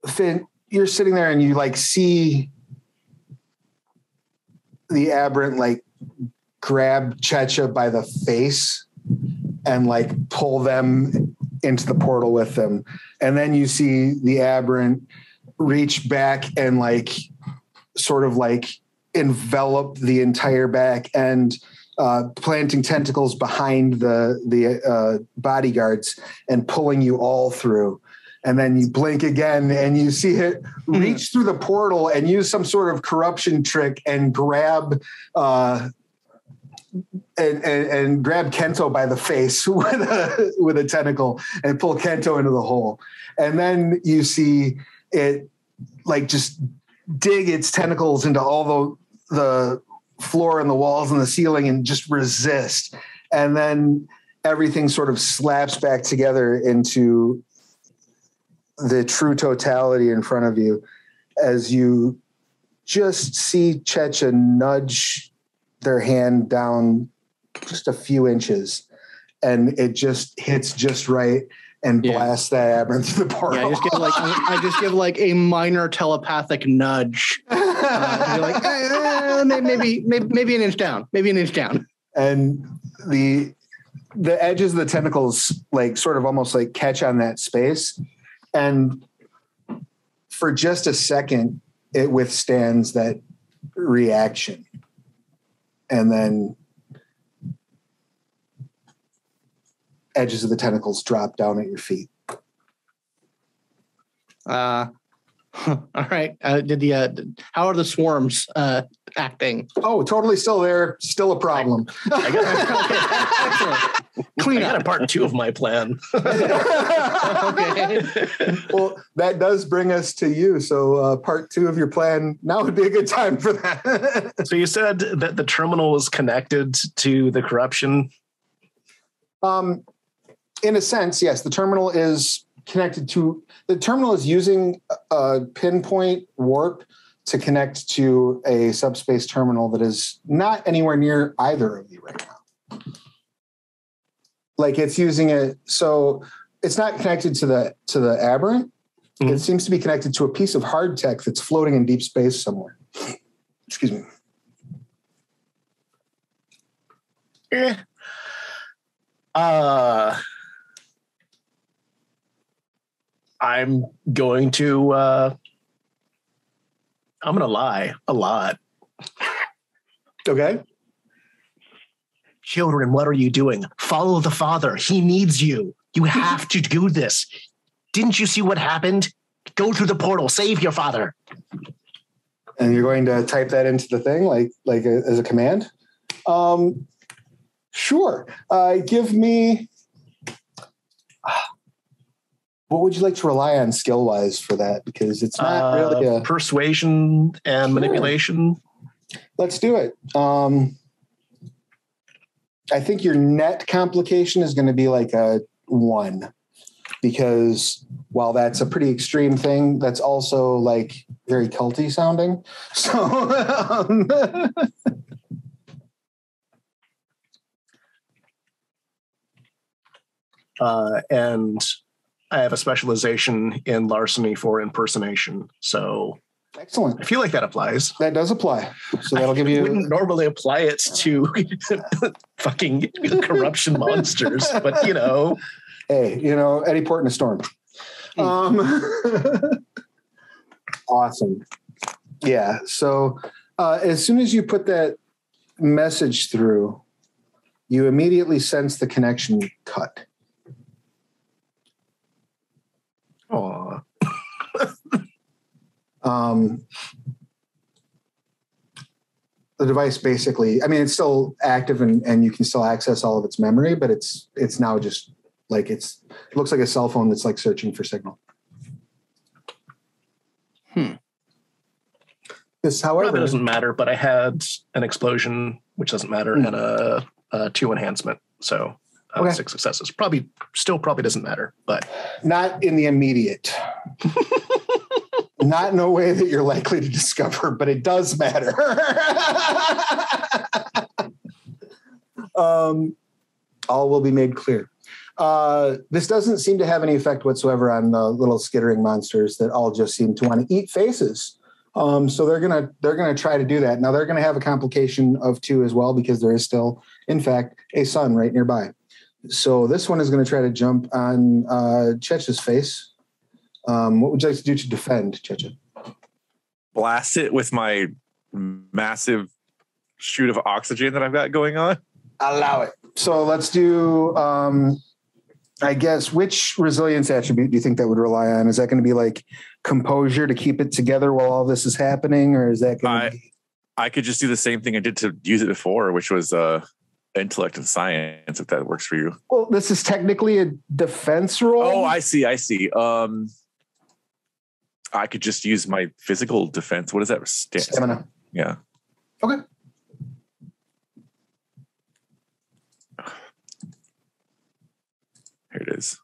Finn, you're sitting there and you like see the Aberrant like grab Checha by the face and like pull them into the portal with them, and then you see the Aberrant reach back and like sort of like envelop the entire back end, planting tentacles behind the bodyguards and pulling you all through. And then you blink again and you see it reach through the portal and use some sort of corruption trick and grab and grab Kento by the face with a tentacle and pull Kento into the hole. And then you see it like just dig its tentacles into all the floor and the walls and the ceiling and just resist. And then everything sort of slaps back together into the true totality in front of you as you just see Checha nudge their hand down just a few inches, and it just hits just right and blasts that aberrant through the portal. Yeah, I just give like a minor telepathic nudge. Maybe an inch down. Maybe an inch down. And the edges of the tentacles like sort of almost like catch on that space, and for just a second it withstands that reaction, and then edges of the tentacles drop down at your feet. All right. How are the swarms acting? Oh, totally still there. Still a problem. I got a part 2 of my plan. Okay. Well, that does bring us to you. So part 2 of your plan, now would be a good time for that. So you said that the terminal is connected to the corruption? In a sense, yes. The terminal is using a pinpoint warp to connect to a subspace terminal that is not anywhere near either of you right now. Like it's using it, so it's not connected to the Aberrant. Mm-hmm. It seems to be connected to a piece of hard tech that's floating in deep space somewhere. Excuse me. I'm going to lie a lot. Okay. Children, what are you doing? Follow the father. He needs you. You have to do this. Didn't you see what happened? Go through the portal. Save your father. And you're going to type that into the thing as a command? Sure. Give me... What would you like to rely on skill-wise for that? Because it's not really a... Persuasion and manipulation. Let's do it. I think your net complication is going to be like a 1. Because while that's a pretty extreme thing, that's also like very culty sounding. So... and I have a specialization in larceny for impersonation. So excellent. I feel like that applies. That does apply. So that'll give you... I wouldn't normally apply it to fucking corruption monsters, but Hey, any port in a storm. Awesome. Yeah. So as soon as you put that message through, you immediately sense the connection cut. Aw. The device basically, it's still active and you can still access all of its memory, but it's now just like it looks like a cell phone that's like searching for signal. This, however, probably doesn't matter, but I had an explosion, which doesn't matter, and a 2 enhancement. So 6 successes. Probably doesn't matter, but not in the immediate. Not in a way that you're likely to discover, but it does matter. All will be made clear. This doesn't seem to have any effect whatsoever on the little skittering monsters that all just seem to want to eat faces. So they're gonna try to do that. Now they're gonna have a complication of 2 as well, because there is still, in fact, a sun right nearby. So this one is going to try to jump on Checha's face. What would you like to do to defend, Checha? Blast it with my massive shoot of oxygen that I've got going on. Allow it. So let's do, I guess, which resilience attribute do you think that would rely on? Is that going to be like composure to keep it together while all this is happening? Or is that going to be... I could just do the same thing I did to use it before, which was... intellect and science, if that works for you. Well, this is technically a defense roll. Oh, I see. I could just use my physical defense. What is that? Stamina. Yeah. Okay. Here it is.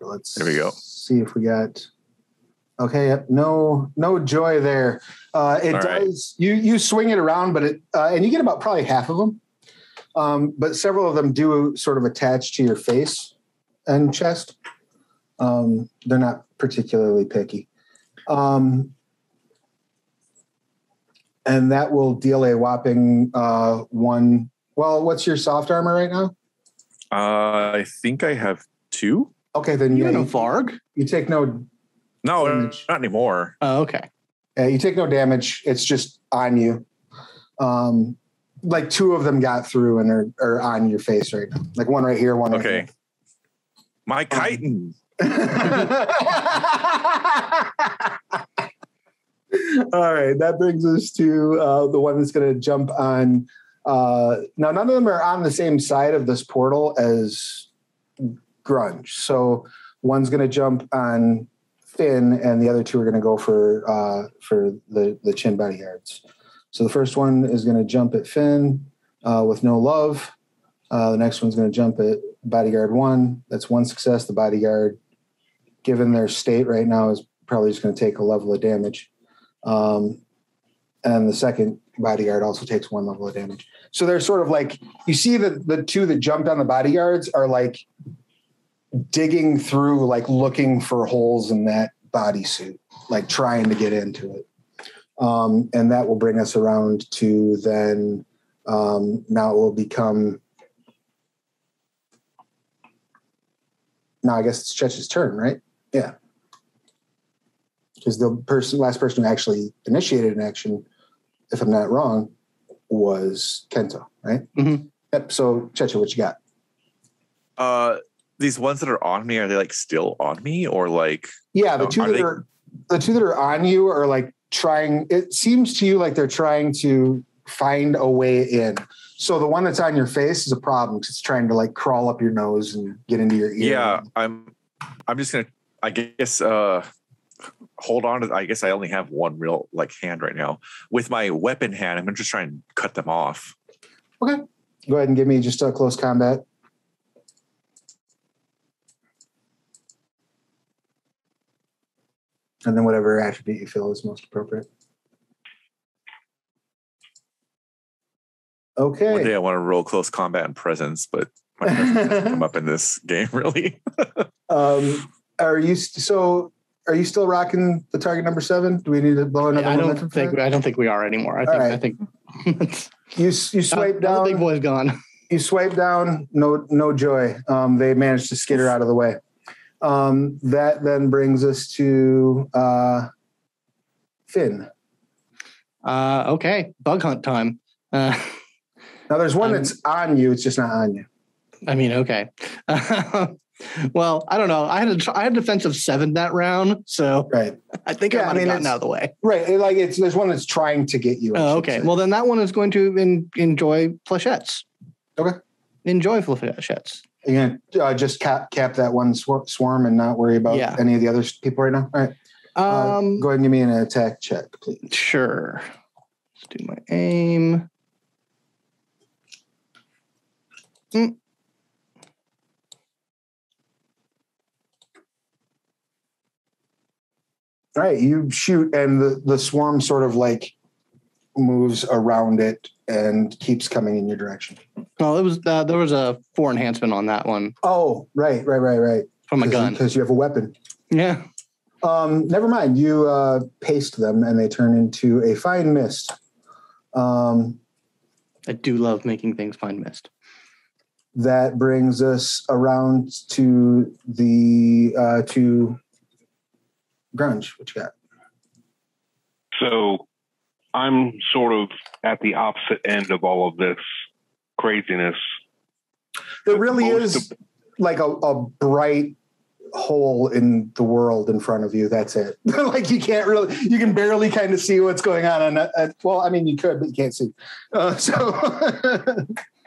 Let's there we go. See if we got Okay, yep. No joy there. It All does. Right. You swing it around, but and you get about probably half of them. But several of them do sort of attach to your face and chest. They're not particularly picky. And that will deal a whopping 1. Well, what's your soft armor right now? I think I have 2. Okay, then you have a Varg? You take no damage. Not anymore. Oh, okay. Yeah, you take no damage. It's just on you. Like 2 of them got through and are on your face right now. Like one right here, one right here. My chitin. All right, that brings us to the one that's going to jump on. Now, none of them are on the same side of this portal as Grunge. So one's going to jump on Finn, and the other 2 are going to go for the Chin bodyguards. So the first one is going to jump at Finn with no love. The next one's going to jump at bodyguard 1. That's 1 success. The bodyguard, given their state right now, is probably just going to take a level of damage. And the second bodyguard also takes 1 level of damage. So they're sort of like, you see that the 2 that jumped on the bodyguards are like digging through, like looking for holes in that bodysuit, like trying to get into it. And that will bring us around to then now it will become, now I guess it's Chetch's turn, right? Yeah. Because the last person who actually initiated an action, if I'm not wrong, was Kento, right? Mm-hmm. Yep. So Checha, what you got? These ones that are on me, are they like still on me or like? Yeah, the two that are on you are like trying. It seems to you like they're trying to find a way in. So the one that's on your face is a problem because it's trying to like crawl up your nose and get into your ear. Yeah, I'm just gonna, I guess, hold on. I guess I only have one real like hand right now. With my weapon hand, I'm gonna just try and cut them off. Okay, go ahead and give me just a close combat. And then whatever attribute you feel is most appropriate. Okay. One day I want to roll close combat and presence, but my presence doesn't come up in this game, really. Are you still rocking the target number 7? Do we need to blow another? I don't think we are anymore. I think you swipe down. The big boy's gone. You swipe down. No joy. They managed to skitter out of the way. That then brings us to Finn. Okay, bug hunt time. Now there's one that's on you. It's just not on you. I mean, okay. Well, I don't know. I had a defensive 7 that round, so right. I think I might have gotten out of the way. Right, like there's one that's trying to get you. Oh, okay. Well, then that one is going to enjoy flechettes. Okay. Enjoy flechettes. You're gonna just cap that one swarm and not worry about any of the other people right now. All right. Go ahead and give me an attack check, please. Sure. Let's do my aim. All right, you shoot, and the swarm sort of like moves around it and keeps coming in your direction. Well, it was there was a 4 enhancement on that one. Oh, right. From a gun. Because you have a weapon. Yeah. Never mind. You paste them, and they turn into a fine mist. I do love making things fine mist. That brings us around to the to Grunge. What you got? So I'm sort of at the opposite end of all of this craziness. There really is like a bright hole in the world in front of you. That's it. Like you can barely kind of see what's going on. Well, I mean, you could, but you can't see.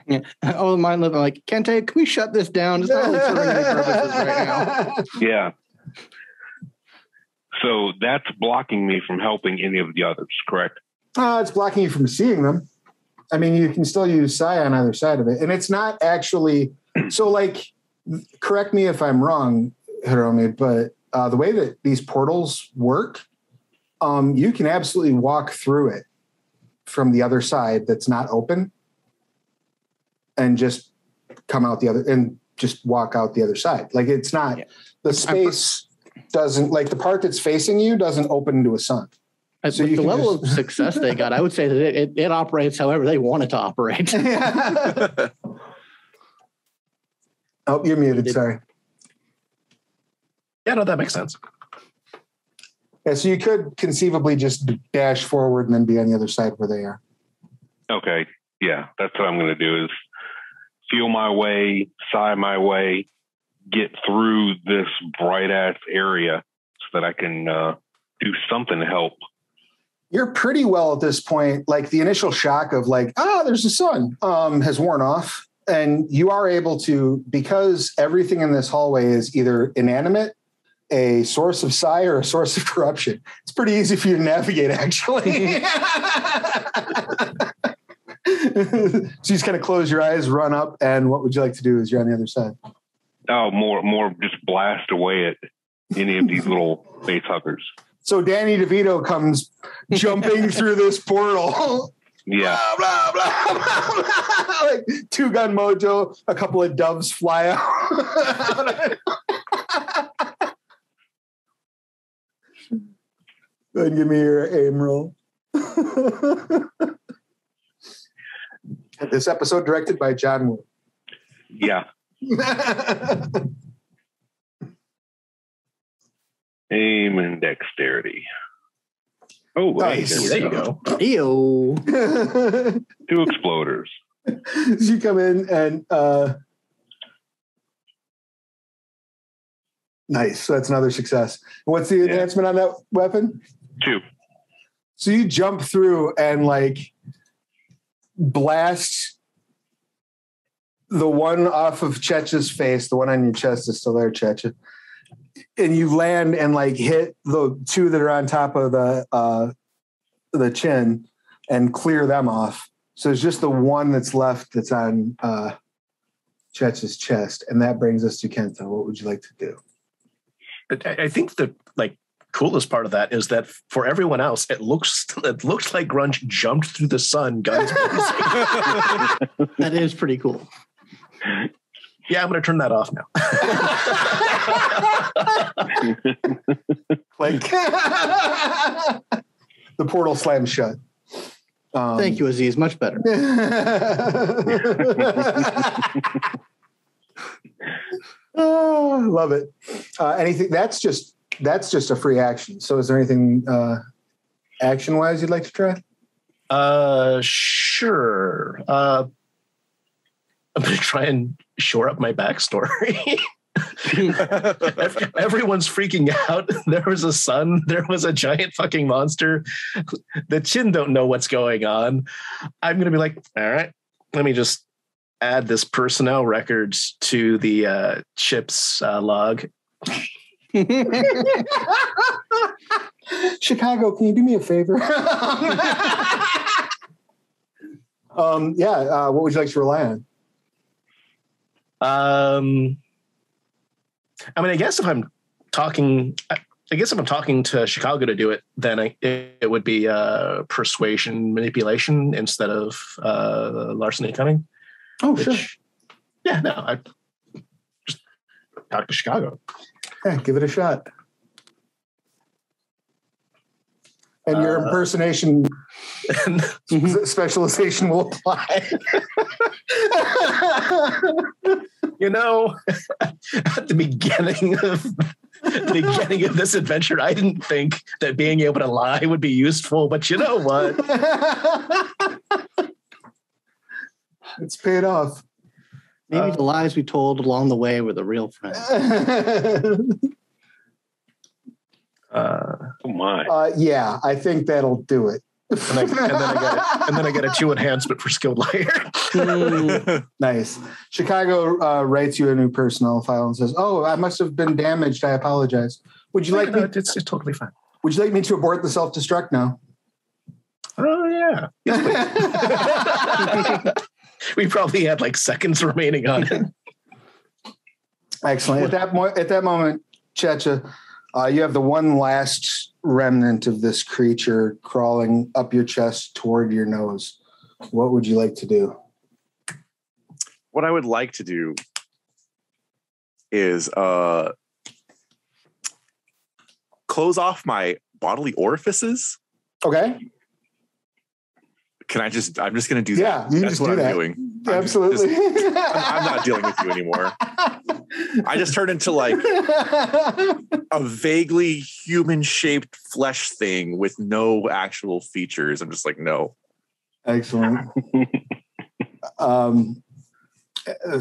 Yeah. Oh, mine living like, Kente, can we shut this down? It's not really serving any purposes right now. Yeah. So that's blocking me from helping any of the others, correct? It's blocking you from seeing them. I mean, you can still use Psi on either side of it. And it's not actually, so like, correct me if I'm wrong, Hiromi, but the way that these portals work, you can absolutely walk through it from the other side that's not open and just come out the other and just walk out the other side. Like it's not the space doesn't like the part that's facing you doesn't open into a sun. So with the level of success they got, I would say that it operates however they want it to operate. Oh, you're muted. Sorry. Yeah, no, that makes sense. Yeah, so you could conceivably just dash forward and then be on the other side where they are. Okay. Yeah, that's what I'm going to do is feel my way, sigh my way, get through this bright ass area so that I can do something to help. You're pretty well at this point. Like the initial shock of like, there's the sun has worn off. And you are able to, because everything in this hallway is either inanimate, a source of psi, or a source of corruption. It's pretty easy for you to navigate, actually. So you just kind of close your eyes, run up, and what would you like to do as you're on the other side? Oh, more just blast away at any of these little face huggers. So Danny DeVito comes jumping through this portal. Yeah. Blah, blah, blah, blah, blah. Like two-gun mojo, a couple of doves fly out. Go ahead and give me your aim roll. This episode directed by John Woo. Yeah. Aim and dexterity. Oh, nice. There you go. Ew. 2 exploders. You come in and nice. So that's another success. What's the enhancement on that weapon? 2. So you jump through and like blast the one off of Checha's face. The one on your chest is still there, Checha. And you land and like hit the 2 that are on top of the chin and clear them off. So it's just the one that's left that's on Checha's chest. And that brings us to Kenta. What would you like to do? I think the like coolest part of that is that for everyone else, it looks like Grunge jumped through the sun, guns blazing. That is pretty cool. Yeah, I'm going to turn that off now. Like the portal slams shut. Thank you, Aziz. Much better. Oh, love it. Anything that's just a free action. So is there anything action wise you'd like to try? Sure. I'm going to try and shore up my backstory. Everyone's freaking out. There was a sun. There was a giant fucking monster. The Chin don't know what's going on. I'm going to be like, all right, let me just add this personnel records to the Chip's log. Chicago, can you do me a favor? What would you like to rely on? I mean, I guess if I'm talking to Chicago to do it, then it would be persuasion, manipulation instead of larceny cunning. Oh, sure. Yeah, no, I just talk to Chicago. Yeah, give it a shot. And your impersonation specialization will apply. You know, at the beginning of this adventure, I didn't think that being able to lie would be useful, but you know what? It's paid off. Maybe the lies we told along the way were the real friends. Oh my! Yeah, I think that'll do it. And then I get a 2 enhancement for skilled liar. Nice. Chicago writes you a new personnel file and says, "Oh, I must have been damaged. I apologize. Would you like me? It's totally fine. Would you like me to abort the self-destruct now?" Oh yeah. Yes, please. We probably had like seconds remaining on it. Excellent. At that moment, Checha, You have the one last remnant of this creature crawling up your chest toward your nose. What would you like to do? What I would like to do is close off my bodily orifices. Okay. I'm just going to do that. Yeah, you That's just what do I'm that. doing. Absolutely. I'm not dealing with you anymore. I just turned into like a vaguely human-shaped flesh thing with no actual features. I'm just like, no. Excellent.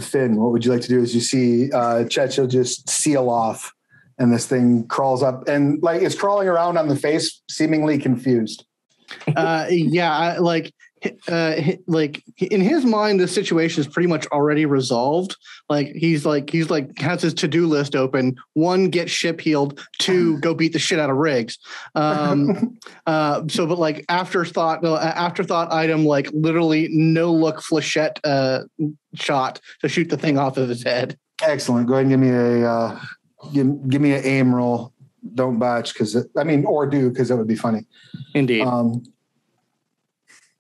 Finn, what would you like to do? As you see Checho just seal off, and this thing crawls up and like it's crawling around on the face, seemingly confused. Like in his mind, the situation is pretty much already resolved. He's has his to-do list open. 1, get ship healed. 2, go beat the shit out of Riggs. But like afterthought item, like literally no look flechette shot to shoot the thing off of his head. Excellent. Go ahead and give me a give me an aim roll. Don't botch because or do because that would be funny. Indeed.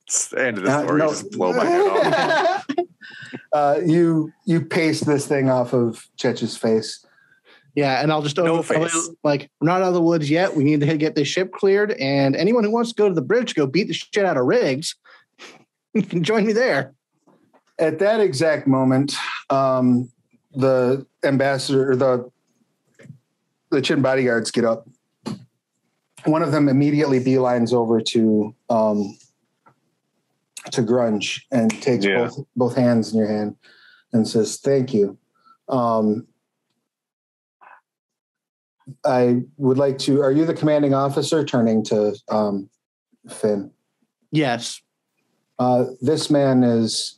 It's the end of the story. Just blow my head off. You paste this thing off of Checho's face. Yeah, and I'll just face. Like, we're not out of the woods yet. We need to get this ship cleared, and anyone who wants to go to the bridge, go beat the shit out of Riggs, you can join me there. At that exact moment, the ambassador, or the Chin bodyguards get up. One of them immediately beelines over to Grunge and takes both hands in your hand and says, "Thank you. I would like to." Are you the commanding officer? Turning to Finn. Yes. This man has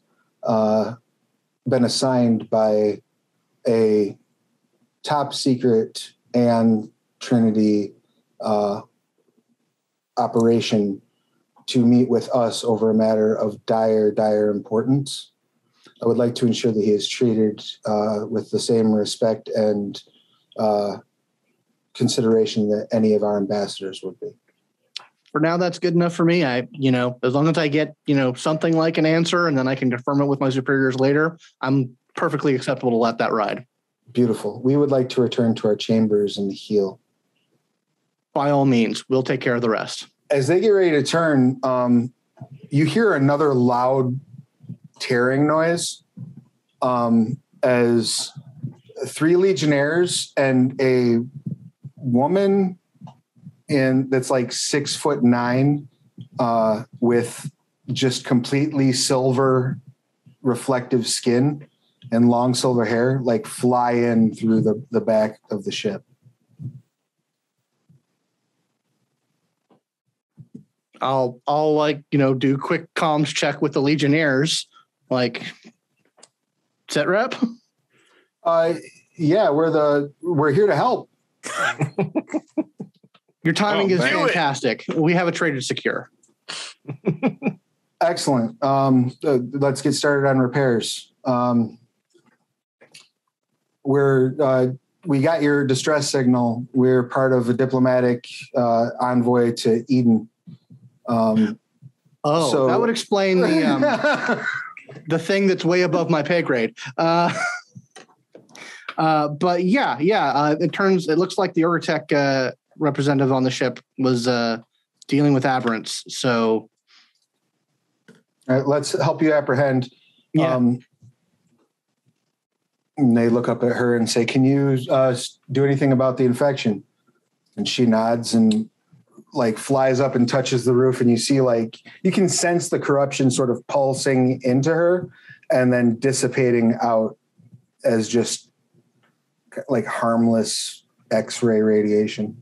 been assigned by a top secret and Trinity operation to meet with us over a matter of dire importance. I would like to ensure that he is treated with the same respect and consideration that any of our ambassadors would be. For now, that's good enough for me. As long as I get, something like an answer and then I can confirm it with my superiors later, I'm perfectly acceptable to let that ride. Beautiful. We would like to return to our chambers and heal. By all means, we'll take care of the rest. As they get ready to turn, you hear another loud tearing noise as 3 legionnaires and a woman that's like 6'9" with just completely silver reflective skin and long silver hair like fly in through the back of the ship. I'll do quick comms check with the Legionnaires. Like, set rep? Yeah, we're here to help. Your timing is fantastic. We have a trade to secure. Excellent. Let's get started on repairs. We got your distress signal. We're part of a diplomatic envoy to Eden. So that would explain the the thing that's way above my pay grade. But yeah. It looks like the Urtech representative on the ship was dealing with aberrants. So, all right, let's help you apprehend. Yeah. And they look up at her and say, "Can you do anything about the infection?" And she nods and like flies up and touches the roof, and you see you can sense the corruption sort of pulsing into her and then dissipating out as just like harmless X-ray radiation.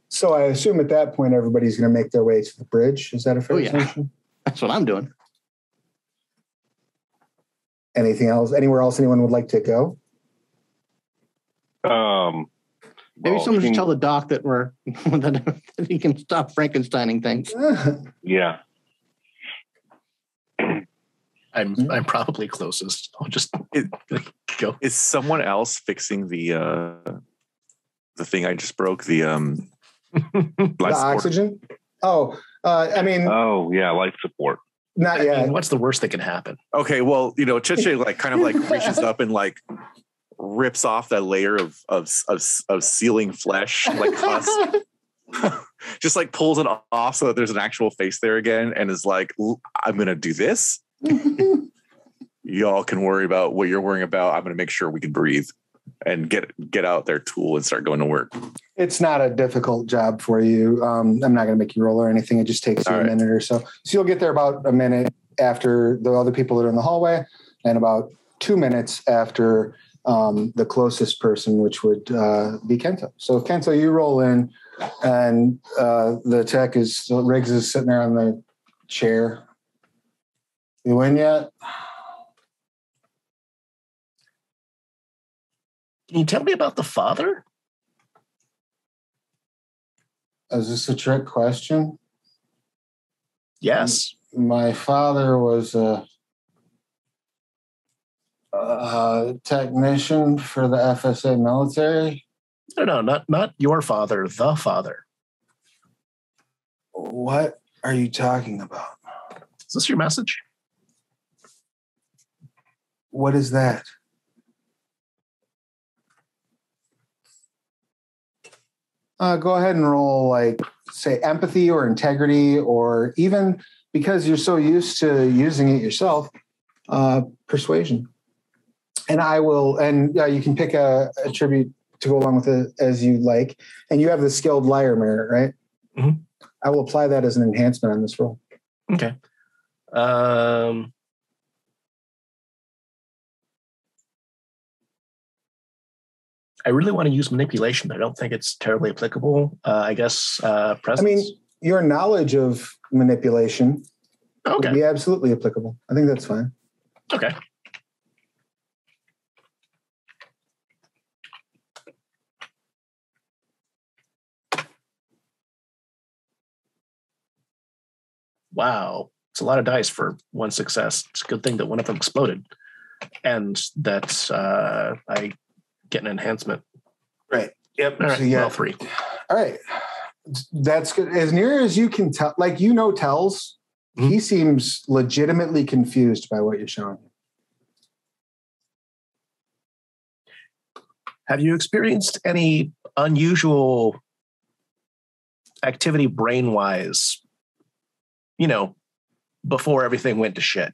So I assume at that point, everybody's going to make their way to the bridge. Is that a fair assumption? That's what I'm doing. Anything else? Anywhere else anyone would like to go? Maybe someone should tell the doc that that he can stop Frankensteining things. Yeah. I'm probably closest. I'll just go. Is someone else fixing the thing I just broke? The oxygen? Oh, Oh yeah, life support. Not yet. I mean, what's the worst that can happen? Okay, well, Chiche kind of reaches up and rips off that layer of sealing flesh, like us. Just pulls it off so that there's an actual face there again, and is like, I'm gonna do this. Y'all can worry about what you're worrying about. I'm gonna make sure we can breathe and get out their tool and start going to work. It's not a difficult job for you. I'm not going to make you roll or anything. It just takes you a minute or so. So you'll get there about a minute after the other people that are in the hallway, and about 2 minutes after the closest person, which would be Kento. So Kento, you roll in, and the tech Riggs is sitting there on the chair. You in yet? Can you tell me about the father? Is this a trick question? Yes. My father was a technician for the FSA military. No, not your father, the father. What are you talking about? Is this your message? What is that? Go ahead and roll, say, empathy or integrity, or even because you're so used to using it yourself, persuasion. And you can pick a tribute to go along with it as you like. And you have the skilled liar merit, right? Mm-hmm. I will apply that as an enhancement on this roll. Okay. I really want to use manipulation, but I don't think it's terribly applicable. I guess presence. Your knowledge of manipulation would be absolutely applicable. I think that's fine. Okay. Wow. It's a lot of dice for one success. It's a good thing that one of them exploded. And that I get an enhancement. Right. Yep. All right. So 3. All right. That's good. As near as you can tell, Tells, he seems legitimately confused by what you're showing. Have you experienced any unusual activity brain-wise, before everything went to shit?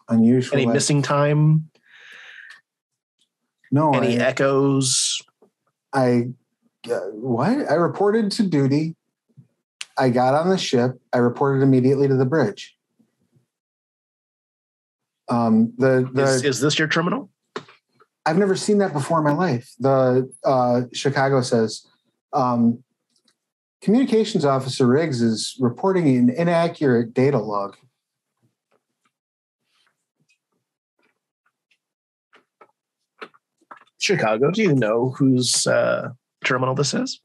Unusual. Any missing time? No. Any echoes? What? I reported to duty. I got on the ship. I reported immediately to the bridge. Is this your terminal? I've never seen that before in my life. The Chicago says, Communications Officer Riggs is reporting an inaccurate data log. Chicago, do you know whose terminal this is?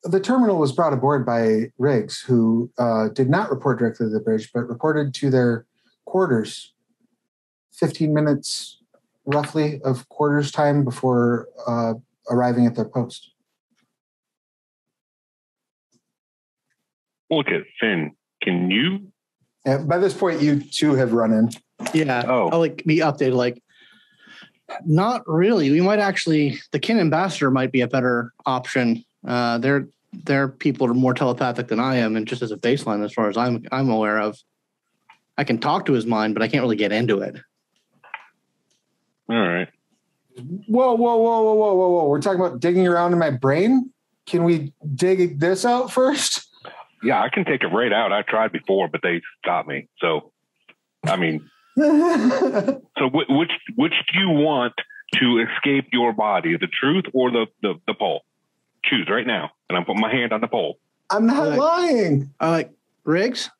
The terminal was brought aboard by Riggs, who did not report directly to the bridge, but reported to their quarters 15 minutes roughly of quarters time before arriving at their post. Look at Finn. Can you? Yeah, by this point, you two have run in. Yeah. Oh. I'll be updated. Not really. We might actually, the Kin Ambassador might be a better option. Their people are more telepathic than I am, and just as a baseline, as far as I'm aware of, I can talk to his mind, but I can't really get into it. All right. Whoa. We're talking about digging around in my brain. Can we dig this out first? Yeah, I can take it right out. I tried before, but they stopped me. So, so which do you want to escape your body, the truth or the pole? Choose right now. And I'm putting my hand on the pole. I'm not lying. Riggs,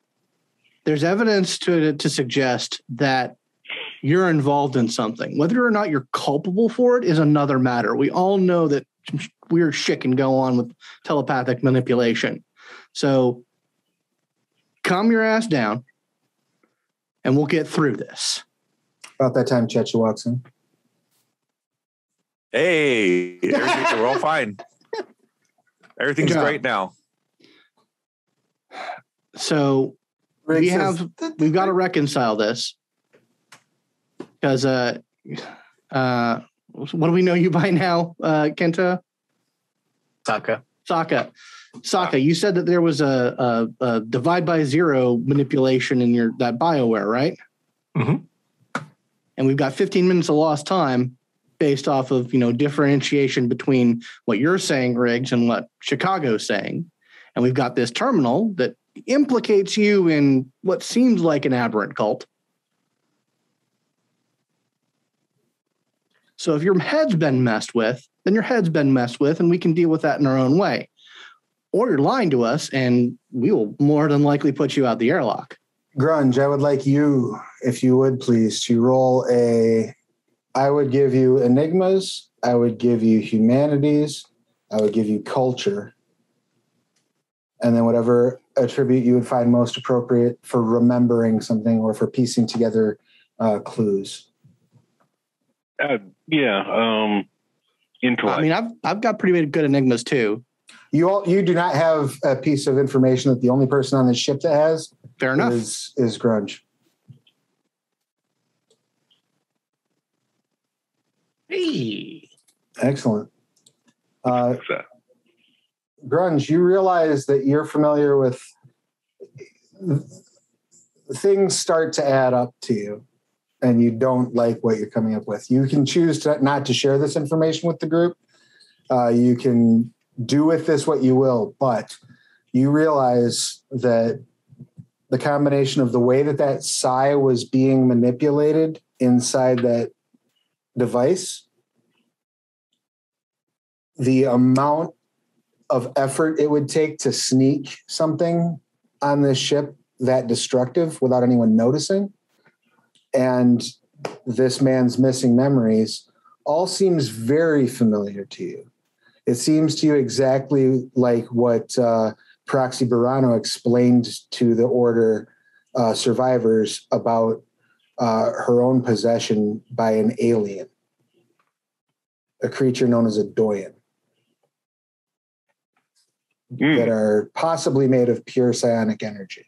there's evidence to suggest that you're involved in something. Whether or not you're culpable for it is another matter. We all know that weird shit can go on with telepathic manipulation. So calm your ass down, and we'll get through this. About that time, Checha walks in. Hey, we're all fine. Everything's great now. So we've got to reconcile this because what do we know you by now, Kenta? Sokka, you said that there was a divide by zero manipulation in that BioWare, right? Mm-hmm. And we've got 15 minutes of lost time based off of, differentiation between what you're saying, Riggs, and what Chicago's saying. And we've got this terminal that implicates you in what seems like an aberrant cult. So if your head's been messed with, then your head's been messed with, and we can deal with that in our own way. Or you're lying to us, and we will more than likely put you out the airlock. Grunge, I would like you, if you would please, to roll I would give you enigmas, I would give you humanities, I would give you culture, and then whatever attribute you would find most appropriate for remembering something or for piecing together clues. Intellect. I mean, I've got pretty good enigmas too. You do not have a piece of information that the only person on the ship that has. Fair enough. Is Grunge. Hey. Excellent. Grunge, you realize that you're familiar with things start to add up to you, and you don't like what you're coming up with. You can choose not to share this information with the group. You can do with this what you will, but you realize that the combination of the way that psi was being manipulated inside that device, the amount of effort it would take to sneak something on this ship that destructive without anyone noticing, and this man's missing memories all seems very familiar to you. It seems to you exactly like what Proxy Barano explained to the Order survivors about her own possession by an alien, a creature known as a Doyen, that are possibly made of pure psionic energy.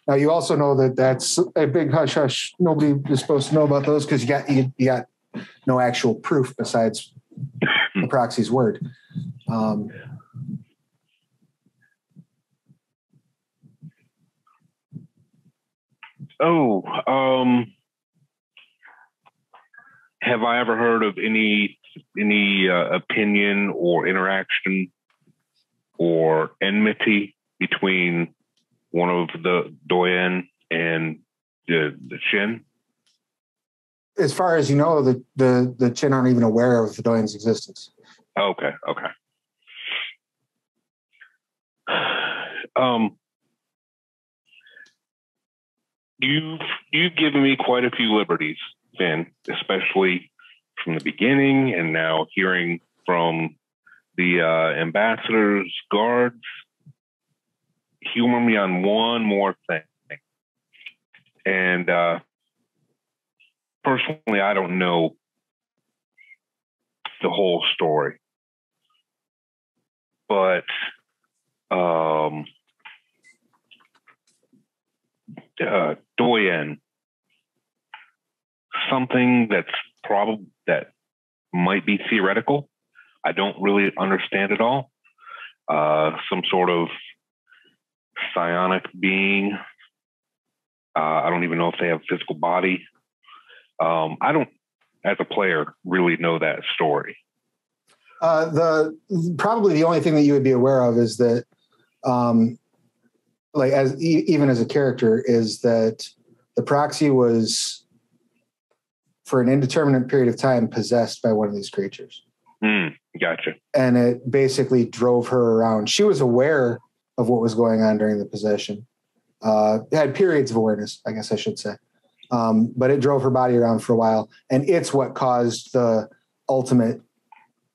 Now, you also know that that's a big hush-hush. Nobody is supposed to know about those because you got no actual proof besides the proxy's word. Have I ever heard of any opinion or interaction or enmity between one of the Doyen and the Shin? As far as you know, the Chin aren't even aware of the Doyen's existence. Okay. You've given me quite a few liberties, Finn, especially from the beginning, and now hearing from the ambassador's guards. Humor me on one more thing. And personally, I don't know the whole story. But Doyen, something that might be theoretical. I don't really understand it all. Some sort of psionic being. I don't even know if they have a physical body. I don't, as a player, really know that story. Probably the only thing that you would be aware of is that, even as a character, is that the proxy was, for an indeterminate period of time, possessed by one of these creatures. Gotcha. And it basically drove her around. She was aware of what was going on during the possession. Had periods of awareness, I guess I should say. But it drove her body around for a while, and it's what caused the ultimate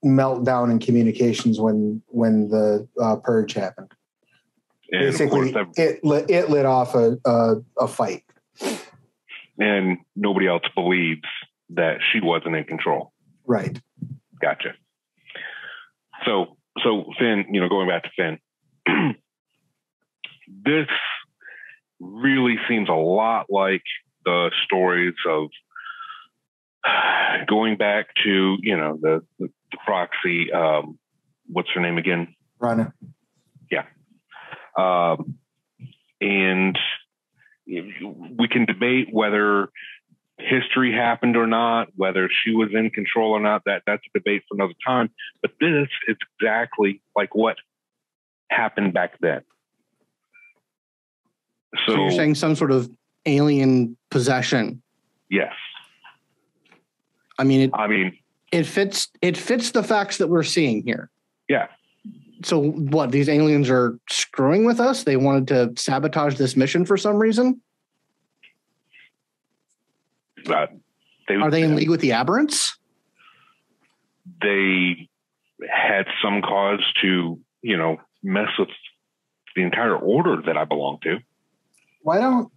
meltdown in communications when the purge happened. And basically, of course, it lit off a fight. And nobody else believes that she wasn't in control. Right. Gotcha. So Finn, going back to Finn, this really seems a lot like the stories of going back to, the proxy, what's her name again? Rana. Yeah. And we can debate whether history happened or not, whether she was in control or not. That's a debate for another time. But this is exactly like what happened back then. So you're saying some sort of alien possession? Yes. I mean, it fits the facts that we're seeing here. Yeah. So what? These aliens are screwing with us? They wanted to sabotage this mission for some reason? Are they in league with the Aberrants? They had some cause to, mess with the entire order that I belong to. Why don't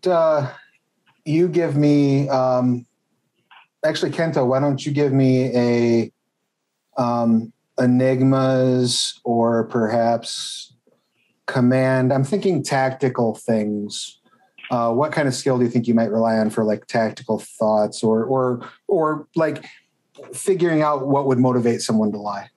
you give me, actually, Kento, why don't you give me a enigmas or perhaps command? I'm thinking tactical things. What kind of skill do you think you might rely on for like tactical thoughts or like figuring out what would motivate someone to lie?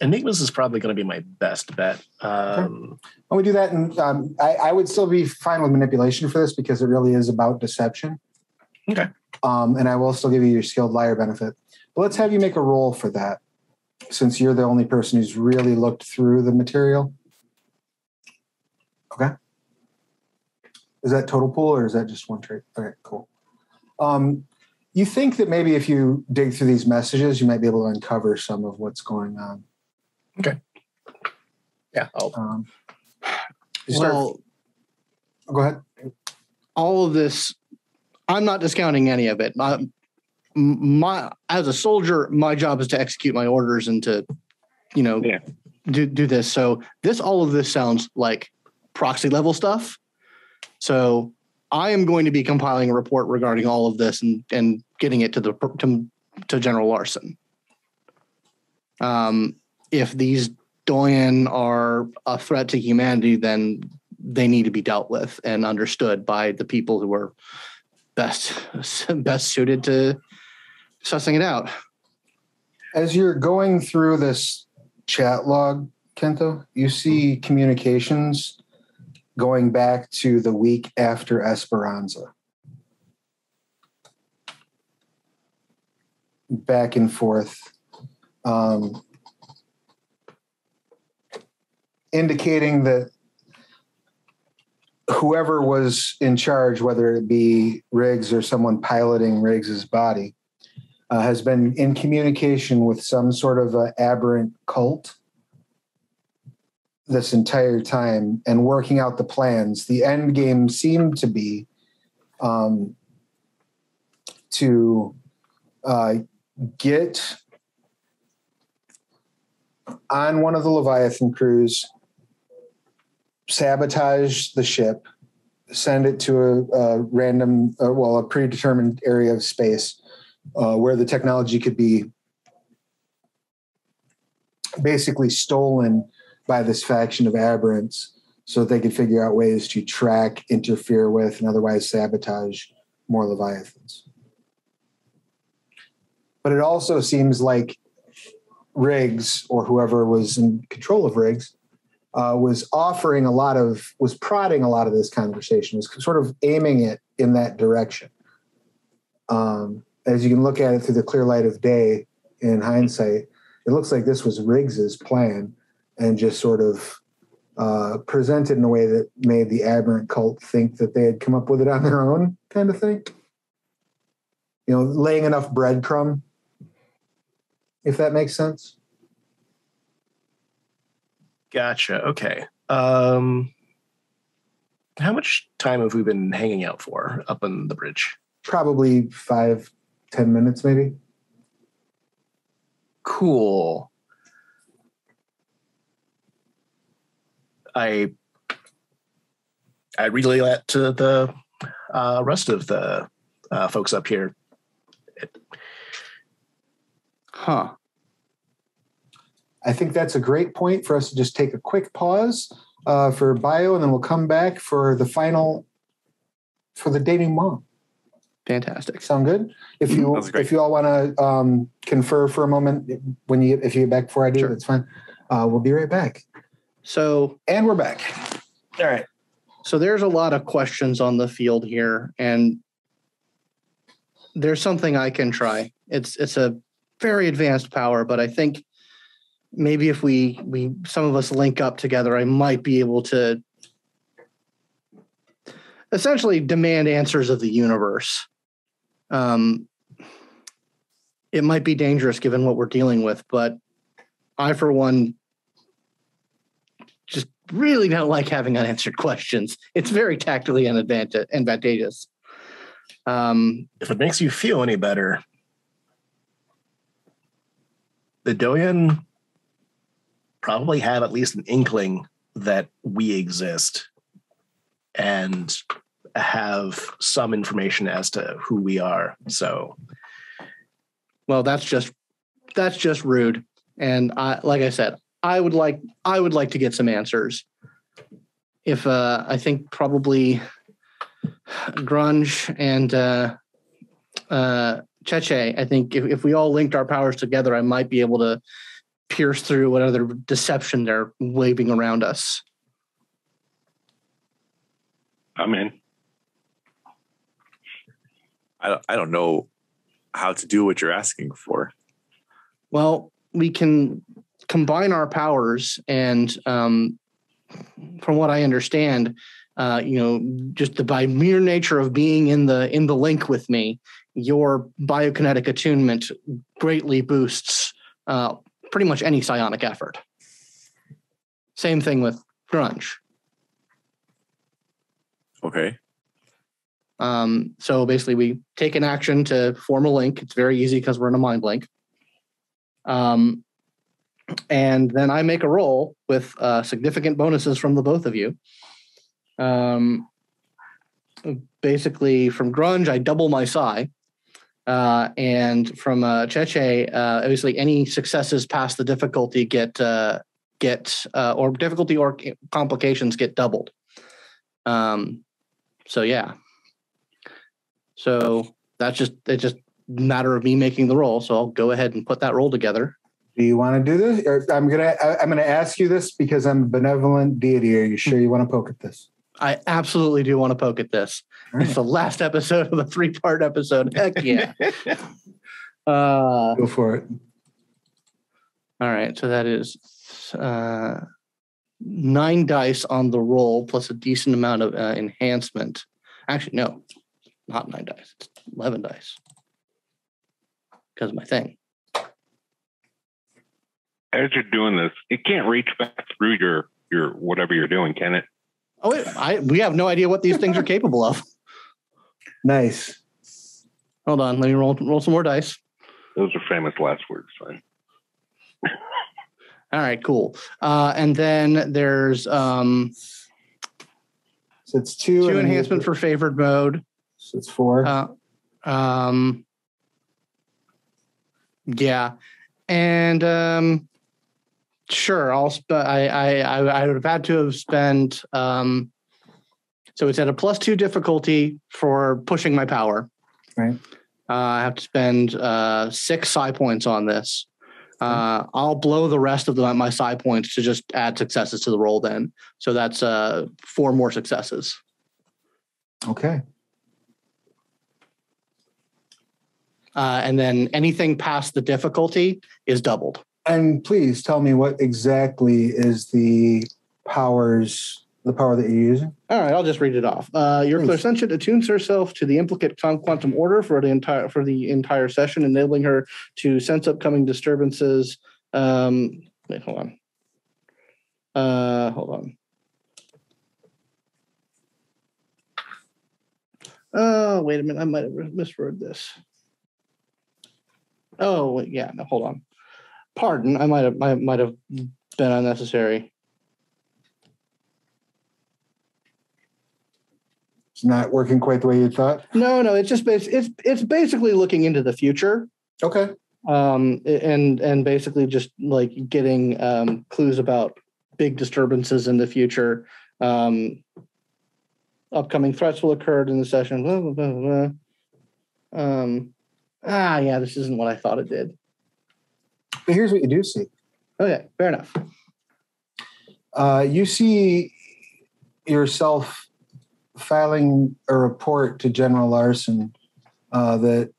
Enigmas is probably going to be my best bet. Okay. When we do that, and I would still be fine with manipulation for this because it really is about deception. Okay. And I will still give you your skilled liar benefit. But let's have you make a roll for that, since you're the only person who's really looked through the material. Okay. Is that total pool or is that just one trait? Okay, cool. You think that maybe if you dig through these messages, you might be able to uncover some of what's going on. Okay. Yeah. Go ahead. All of this, I'm not discounting any of it. As a soldier, my job is to execute my orders and to, do this. So all of this sounds like proxy level stuff. So I am going to be compiling a report regarding all of this and getting it to General Larson. If these Doyen are a threat to humanity, then they need to be dealt with and understood by the people who are best suited to sussing it out. As you're going through this chat log, Kento, you see communications going back to the week after Esperanza. Back and forth. Indicating that whoever was in charge, whether it be Riggs or someone piloting Riggs's body, has been in communication with some sort of aberrant cult this entire time and working out the plans. The end game seemed to be to get on one of the Leviathan crews, sabotage the ship, send it to a random, a predetermined area of space where the technology could be basically stolen by this faction of aberrants so that they could figure out ways to track, interfere with, and otherwise sabotage more Leviathans. But it also seems like Riggs, or whoever was in control of Riggs, was prodding a lot of this conversation, was sort of aiming it in that direction. As you can look at it through the clear light of day in hindsight, it looks like this was Riggs's plan and just sort of presented in a way that made the aberrant cult think that they had come up with it on their own, kind of thing. Laying enough breadcrumb, if that makes sense. Gotcha. Okay. How much time have we been hanging out for up on the bridge? Probably 5-10 minutes, maybe. Cool. I relay that to the rest of the folks up here. Huh. I think that's a great point for us to just take a quick pause for bio, and then we'll come back for the final, for the denouement. Fantastic. Sound good? If you all want to confer for a moment, if you get back before I do, that's fine. We'll be right back. And we're back. All right. So there's a lot of questions on the field here, and there's something I can try. It's a very advanced power, but I think maybe if we some of us link up together, I might be able to essentially demand answers of the universe. It might be dangerous given what we're dealing with, but I, for one, just really don't like having unanswered questions. It's very tactically advantageous. If it makes you feel any better, the Doyen probably have at least an inkling that we exist and have some information as to who we are. So, well, that's just rude. And like I said, I would like to get some answers. If I think probably Grunge and Cheche, I think if we all linked our powers together, I might be able to pierce through what other deception they're waving around us. I'm in. I don't know how to do what you're asking for. Well, we can combine our powers, and from what I understand, just by mere nature of being in the link with me, your biokinetic attunement greatly boosts pretty much any psionic effort. Same thing with Grunge. Okay. So basically, we take an action to form a link. It's very easy because we're in a mind link. And then I make a roll with significant bonuses from the both of you. Basically, from Grunge, I double my psi. And from Cheche, obviously, any successes past the difficulty get or difficulty or complications get doubled. So yeah. So it's just a matter of me making the roll. So I'll go ahead and put that roll together. Do you want to do this? Or I'm gonna ask you this because I'm a benevolent deity. Are you sure you want to poke at this? I absolutely do want to poke at this. Right. It's the last episode of a 3-part episode. Heck yeah. Go for it. All right. So that is 9 dice on the roll plus a decent amount of enhancement. Actually, no, not 9 dice. It's 11 dice because of my thing. As you're doing this, it can't reach back through your whatever you're doing, can it? Oh, we have no idea what these things are capable of. Nice. Hold on, let me roll some more dice. Those are famous last words, son. All right, cool. And then there's so it's 2 enhancement for favored mode. So it's 4. Yeah, and sure. I would have had to have spent. So it's at a +2 difficulty for pushing my power. Right. I have to spend 6 psi points on this. I'll blow the rest of my psi points to just add successes to the roll then. So that's 4 more successes. Okay. And then anything past the difficulty is doubled. And please tell me what exactly is the power that you're using? All right, I'll just read it off. Your clairsentient attunes herself to the implicate quantum order for the entire session, enabling her to sense upcoming disturbances. Wait, hold on. Oh, wait a minute. I might have misread this. Oh, yeah. No, hold on. Pardon. I might have been unnecessary. It's not working quite the way you thought. No. It's just it's basically looking into the future. Okay. And basically just like getting clues about big disturbances in the future. Upcoming threats will occur in the session. Blah, blah, blah, blah. Yeah, this isn't what I thought it did. But here's what you do see. Okay, fair enough. You see yourself filing a report to General Larson that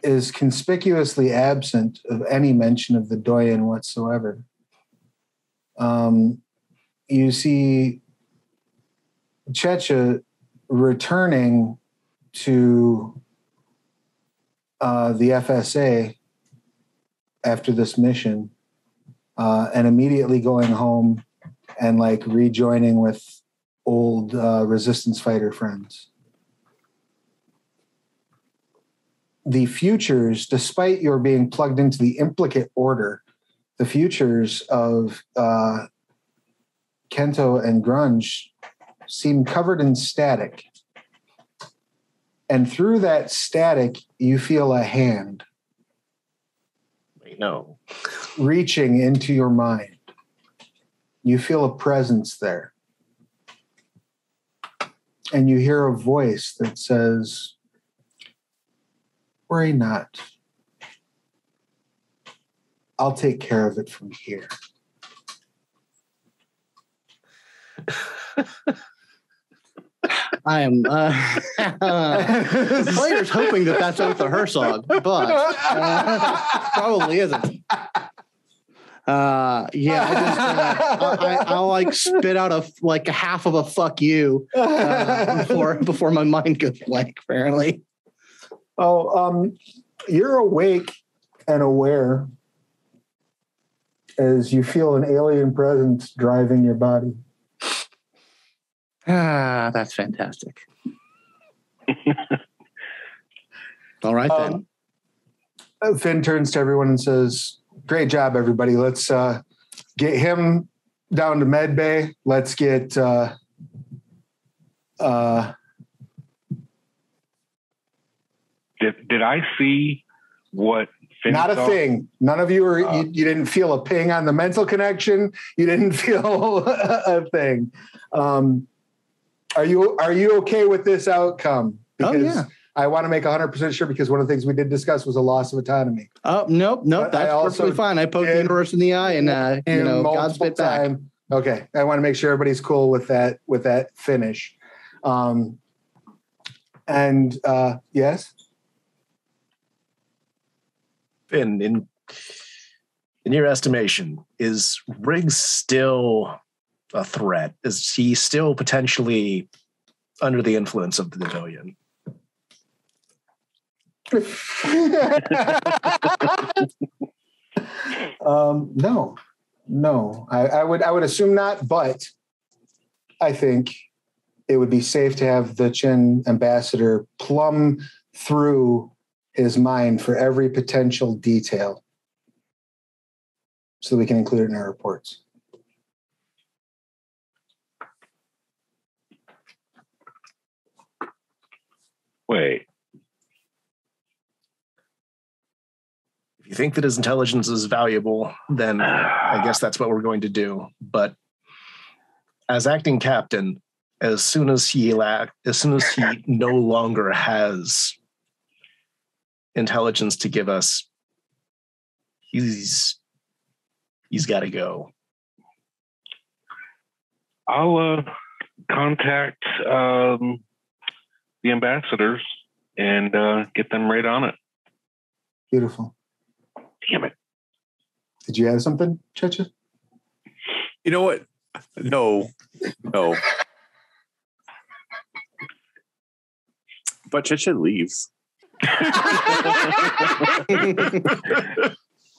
is conspicuously absent of any mention of the Doyen whatsoever. You see Checha returning to the FSA after this mission and immediately going home and like rejoining with old resistance fighter friends. The futures, despite your being plugged into the implicate order, the futures of Kento and Grunge seem covered in static. And through that static, you feel a hand. Wait, no. Reaching into your mind. You feel a presence there. And you hear a voice that says, "Worry not. I'll take care of it from here." I am the player's hoping that that's Oath of Hersog, but probably isn't. I'll like spit out a half of a fuck you before my mind goes blank. Apparently. You're awake and aware as you feel an alien presence driving your body. That's fantastic. All right, then. Finn turns to everyone and says, "Great job, everybody. Let's get him down to med bay. Let's get Did I see what Finn not a saw? thing. None of you were. You didn't feel a ping on the mental connection. You didn't feel a thing. Are you okay with this outcome? Because I want to make 100% sure, because one of the things we did discuss was a loss of autonomy. Oh, nope. But that's perfectly fine. I poked the universe in the eye and God spit back. Okay. I want to make sure everybody's cool with that finish. Yes. Finn, in your estimation, is Riggs still a threat? Is he still potentially under the influence of the Doyen? No. I would assume not, but I think it would be safe to have the Chin ambassador plumb through his mind for every potential detail so that we can include it in our reports. Wait. If you think that his intelligence is valuable, then I guess that's what we're going to do. But as acting captain, as soon as he no longer has intelligence to give us, he's got to go. I'll contact the ambassadors and get them right on it. Beautiful. Damn it. Did you have something, Checha? You know what? No. But Checha leaves.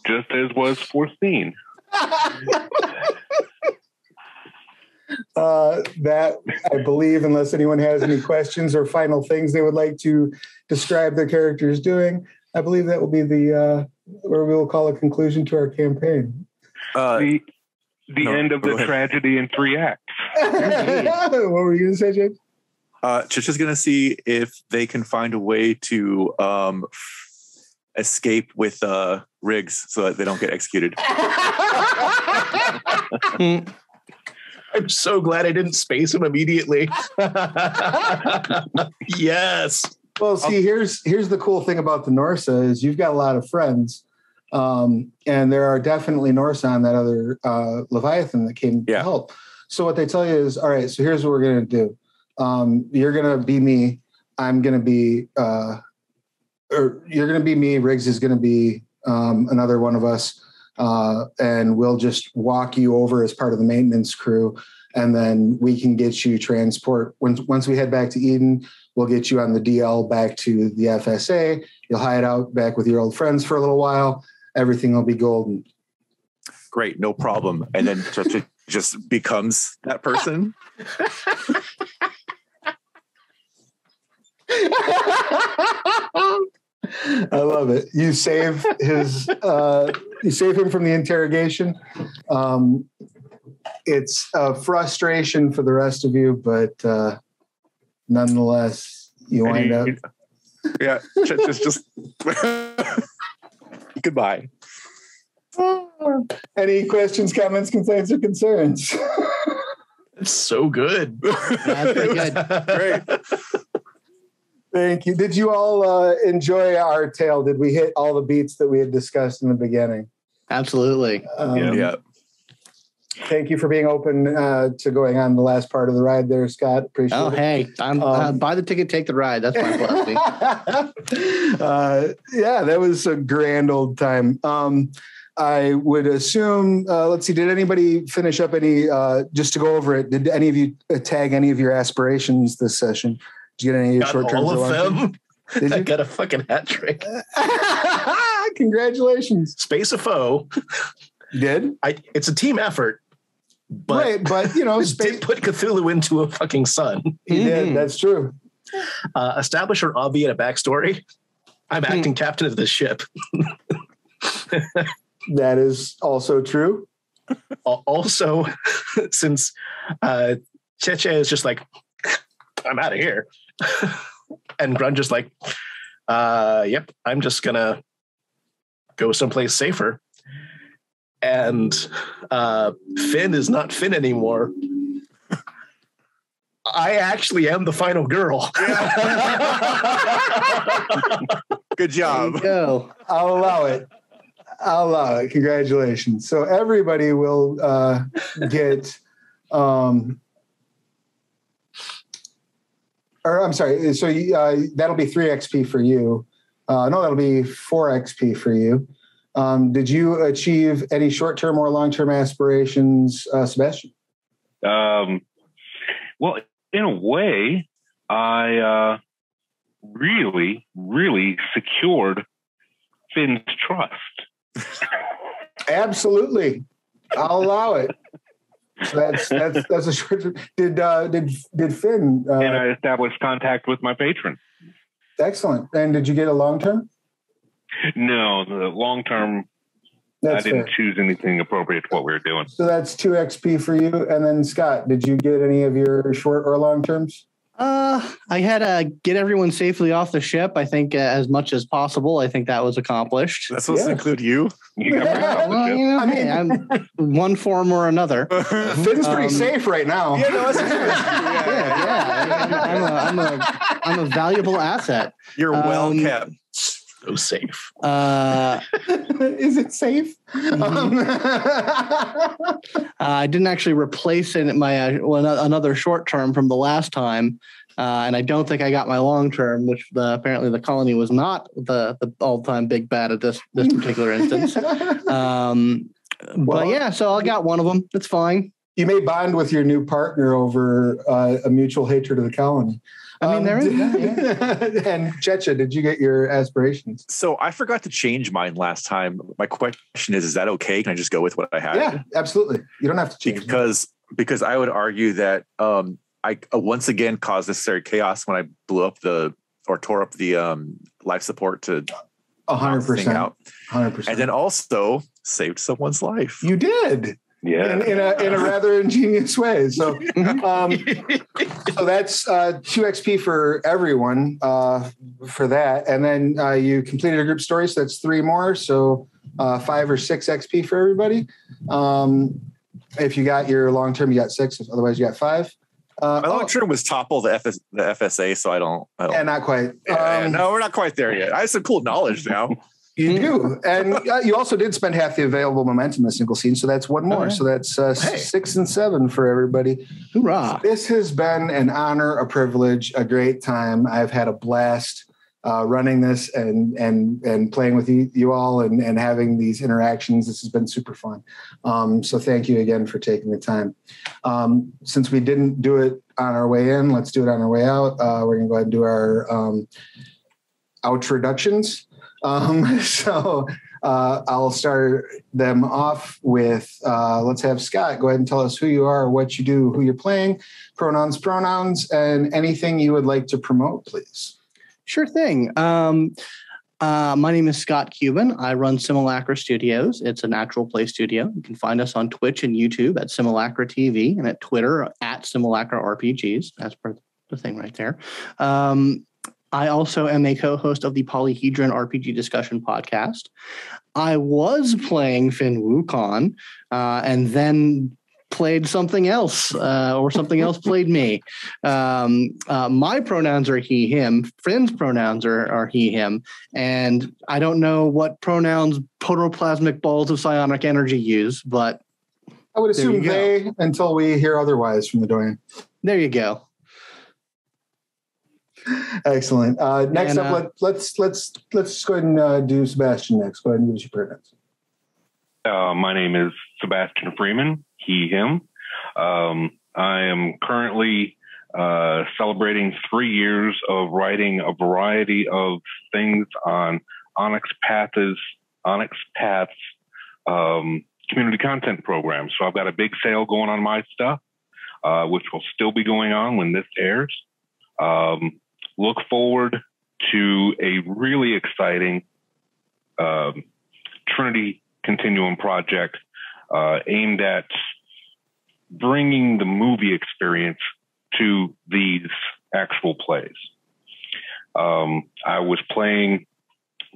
Just as was foreseen. That, I believe, unless anyone has any questions or final things they would like to describe their characters doing, I believe that will be the where we will call a conclusion to our campaign. The end of the tragedy in 3 acts. What were you going to say, James? Chicha's going to see if they can find a way to escape with Riggs so that they don't get executed. I'm so glad I didn't space him immediately. Yes. Well, see, here's the cool thing about the Norsa is you've got a lot of friends, and there are definitely Norsa on that other Leviathan that came to help. So what they tell you is, all right, so here's what we're going to do. You're going to be me. I'm going to be, or you're going to be me. Riggs is going to be another one of us. And we'll just walk you over as part of the maintenance crew. And then we can get you transport. Once we head back to Eden, we'll get you on the DL back to the FSA. You'll hide out back with your old friends for a little while. Everything will be golden. Great, no problem. And then just becomes that person. I love it. You save his. You save him from the interrogation. It's a frustration for the rest of you, but nonetheless, you wind up. Yeah, just goodbye. Any questions, comments, complaints, or concerns? It's so good. That's pretty good. Great. Thank you. Did you all enjoy our tale? Did we hit all the beats that we had discussed in the beginning? Absolutely. Yeah. Thank you for being open to going on the last part of the ride there, Scott. Appreciate it. Hey, I'm buy the ticket, take the ride. That's my philosophy. Yeah, that was a grand old time. I would assume, let's see, did anybody finish up any, just to go over it, did any of you tag any of your aspirations this session? Did you get any short-term? All of them. Did I you? got a fucking hat trick. Congratulations. Space a foe. You did? It's a team effort. But, right, but you know, did put Cthulhu into a fucking sun. He did. That's true. Establish or obviate a backstory. I'm acting captain of this ship. That is also true. Also, since Cheche is just like, I'm out of here. And Grunge is like, yep, I'm just going to go someplace safer. And Finn is not Finn anymore. I actually am the final girl. Good job. Go. I'll allow it. Congratulations. So everybody will get, or I'm sorry. So that'll be 3 XP for you. No, that'll be 4 XP for you. Did you achieve any short-term or long-term aspirations, Sebastian? Well, in a way, I really, really secured Finn's trust. Absolutely, I'll allow it. So that's a short. Did Finn? And I established contact with my patron. Excellent. And did you get a long term? No, the long term. I didn't choose anything appropriate to what we were doing. So that's 2 XP for you. And then Scott, did you get any of your short or long terms? I had to get everyone safely off the ship. I think as much as possible. I think that was accomplished. That's supposed to include you. You got me off the ship. You know, I mean, I'm one form or another. Finn's pretty safe right now. Yeah, no, that's I'm a valuable asset. You're well kept. So safe. Is it safe? I didn't actually replace it my another short term from the last time, and I don't think I got my long term, which apparently the colony was not the all time big bad at this particular instance. But yeah, so I got one of them. That's fine. You may bond with your new partner over a mutual hatred of the colony. I mean, there is that, yeah. And Checha, did you get your aspirations? So I forgot to change mine last time. My question is that okay? Can I just go with what I had? Yeah, absolutely. You don't have to change because because I would argue that I once again caused necessary chaos when I blew up tore up the life support to 100%. 100%. And then also saved someone's life. You did. Yeah. In a rather ingenious way. So, so that's 2 XP for everyone for that. And then you completed a group story. So that's 3 more. So 5 or 6 XP for everybody. If you got your long term, you got 6. Otherwise, you got 5. My long term was topple the FSA. So I don't. Yeah, not quite. No, we're not quite there yet. I have some cool knowledge now. You do. And you also did spend half the available momentum in a single scene. So that's 1 more. So that's 6 and 7 for everybody. Hoorah. This has been an honor, a privilege, a great time. I've had a blast running this and playing with you all and having these interactions. This has been super fun. So thank you again for taking the time. Since we didn't do it on our way in, let's do it on our way out. We're going to go ahead and do our outroductions. So I'll start them off with, let's have Scott go ahead and tell us who you are, what you do, who you're playing, pronouns, and anything you would like to promote, please. Sure thing. My name is Scott Cuban. I run Simulacra Studios. It's an actual play studio. You can find us on Twitch and YouTube at Simulacra TV and at Twitter at Simulacra RPGs. That's the thing right there. I also am a co-host of the Polyhedron RPG discussion podcast. I was playing Finn Wukong and then played something else or something else played me. My pronouns are he, him. Finn's pronouns are he, him. And I don't know what pronouns protoplasmic balls of psionic energy use, but I would assume they until we hear otherwise from the Doyen. There you go. Excellent. Next up, let's go ahead and do Sebastian next. Go ahead and give us your pronouns. My name is Sebastian Freeman, he, him. I am currently celebrating 3 years of writing a variety of things on Onyx Path's community content program. So I've got a big sale going on my stuff, which will still be going on when this airs. Look forward to a really exciting Trinity Continuum project aimed at bringing the movie experience to these actual plays. I was playing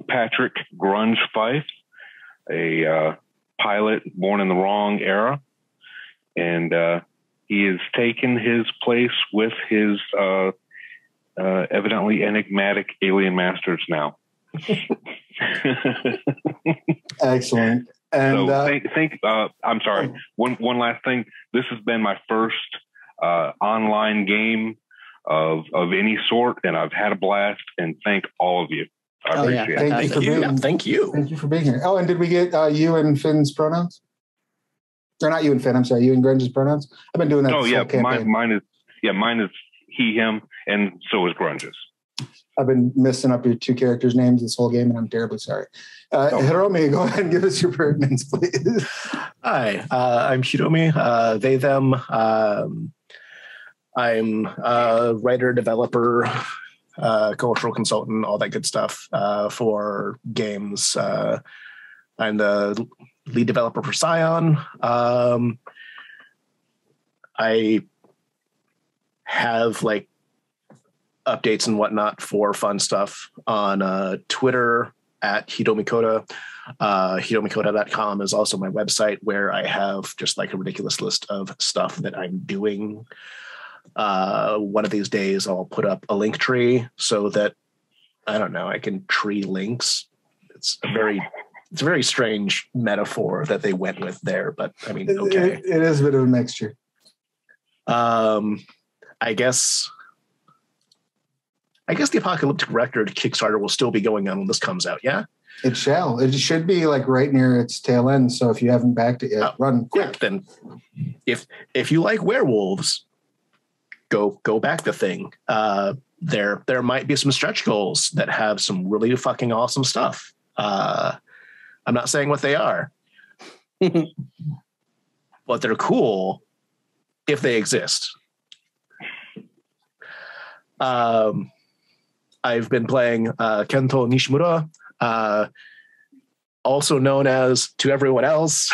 Patrick Grunge Fife, a pilot born in the wrong era, and he has taken his place with his evidently enigmatic alien masters now. Excellent. And so I'm sorry. One last thing. This has been my first online game of any sort, and I've had a blast. And thank all of you. I appreciate it. Thank you. Thank you for being here. Oh, and did we get you and Finn's pronouns? Or not you and Finn? I'm sorry, you and Grunge's pronouns. I've been doing that. Oh yeah, mine is he, him, and so is Grunge's. I've been messing up your 2 characters' names this whole game, and I'm terribly sorry. Hiromi, go ahead and give us your pertinence, please. Hi, I'm Hiromi. They, them. I'm a writer, developer, cultural consultant, all that good stuff for games. I'm the lead developer for Scion. I have like updates and whatnot for fun stuff on Twitter at Hidomikoda. Hidomikoda.com is also my website where I have just like a ridiculous list of stuff that I'm doing. One of these days I'll put up a link tree so that, I don't know, I can tree links. It's a very strange metaphor that they went with there, but I mean, okay. It is a bit of a mixture. I guess the Apocalyptic Record Kickstarter will still be going on when this comes out. Yeah, it shall. It should be like right near its tail end. So if you haven't backed it yet, run quick. Yeah, then, if you like werewolves, go back the thing. There might be some stretch goals that have some really fucking awesome stuff. I'm not saying what they are, but they're cool. if they exist. I've been playing Kento Nishimura, also known as, to everyone else,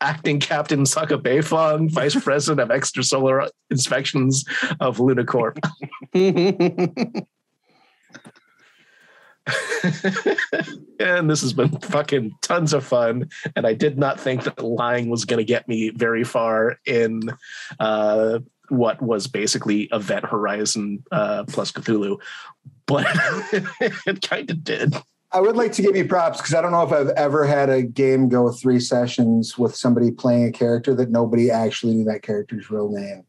Acting Captain Saka Beifong, Vice President of Extrasolar Inspections of Lunacorp. And this has been fucking tons of fun, and I did not think that lying was going to get me very far in what was basically Event Horizon plus Cthulhu, but it kind of did. I would like to give you props because I don't know if I've ever had a game go 3 sessions with somebody playing a character that nobody actually knew that character's real name.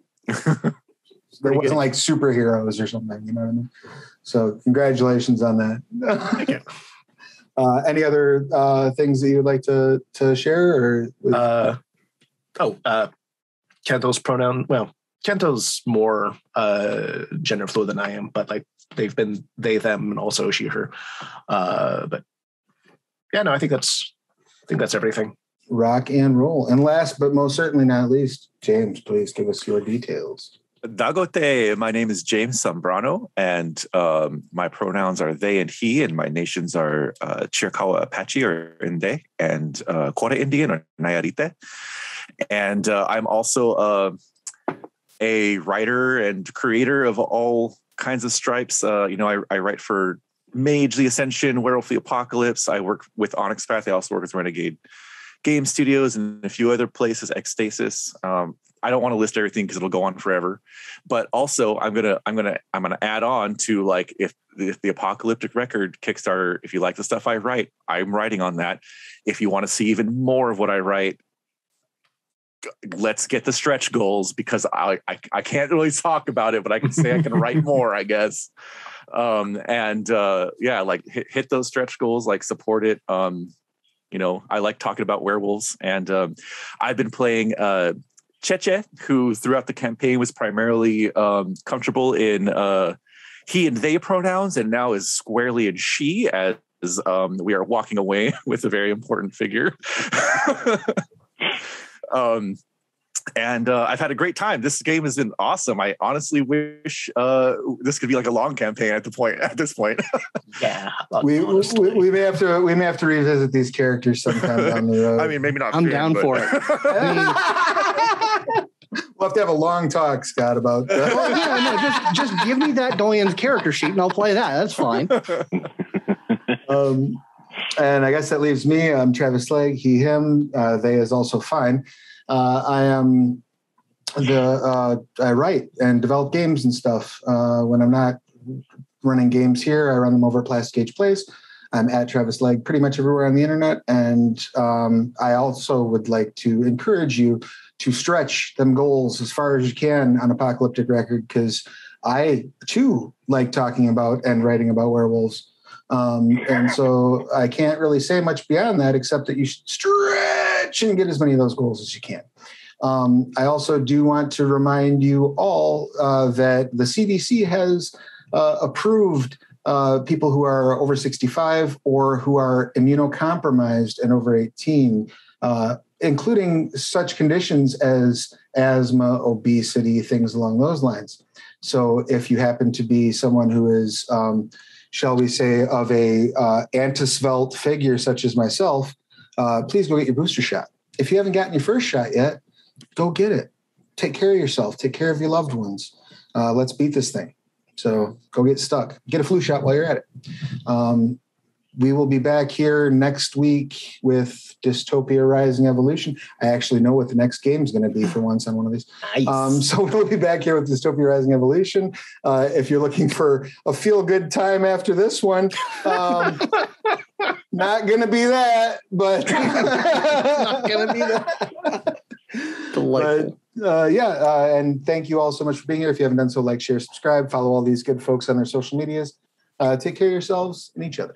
There wasn't like superheroes or something, you know what I mean? So congratulations on that. Thank you. Any other things that you would like to share? Or Kento's pronoun. Well, Kento's more gender fluid than I am, but like they've been they, them, and also she, her. But yeah, no, I think that's everything. Rock and roll. And last but most certainly not least, James, please give us your details. Dagote, my name is James Zambrano, and my pronouns are they and he, and my nations are Chiricahua Apache or Inde, and Quora Indian or Nayarite. And I'm also a writer and creator of all kinds of stripes. I write for Mage the Ascension, Werewolf the Apocalypse. I work with Onyx Path. I also work with Renegade Game Studios and a few other places, Ecstasis. I don't want to list everything because it'll go on forever, but also I'm gonna add on to, like, if the Apocalyptic Record Kickstarter, if you like the stuff I write, I'm writing on that. If you want to see even more of what I write, let's get the stretch goals, because I can't really talk about it, but I can say I can write more, I guess. Like hit those stretch goals, like support it. I like talking about werewolves, and I've been playing Cheche, who throughout the campaign was primarily comfortable in he and they pronouns, and now is squarely in she, as we are walking away with a very important figure. I've had a great time. This game has been awesome. I honestly wish this could be like a long campaign at this point. Yeah, we may have to revisit these characters sometime down the road. I mean, maybe not. I'm down for it. We'll have to have a long talk, Scott, about that. Just give me that Doyen's character sheet and I'll play that. That's fine. And I guess that leaves me. I'm Travis Legge, he, him. They is also fine. I write and develop games and stuff. When I'm not running games here, I run them over at Plastic Age Plays. I'm at Travis Legge pretty much everywhere on the internet. And I also would like to encourage you to stretch them goals as far as you can on Apocalyptic Record, because I too like talking about and writing about werewolves. And so I can't really say much beyond that, except that you should stretch and get as many of those goals as you can. I also do want to remind you all that the CDC has approved people who are over 65 or who are immunocompromised and over 18, including such conditions as asthma, obesity, things along those lines. So if you happen to be someone who is shall we say, of a anti-svelte figure such as myself, please go get your booster shot. If you haven't gotten your first shot yet, go get it. Take care of yourself. Take care of your loved ones. Let's beat this thing. So go get stuck. Get a flu shot while you're at it. We will be back here next week with Dystopia Rising Evolution. I actually know what the next game is going to be for once on one of these. Nice. So we'll be back here with Dystopia Rising Evolution. If you're looking for a feel-good time after this one, not going to be that, but Not going to be that. Delightful. And thank you all so much for being here. If you haven't done so, like, share, subscribe, follow all these good folks on their social medias. Take care of yourselves and each other.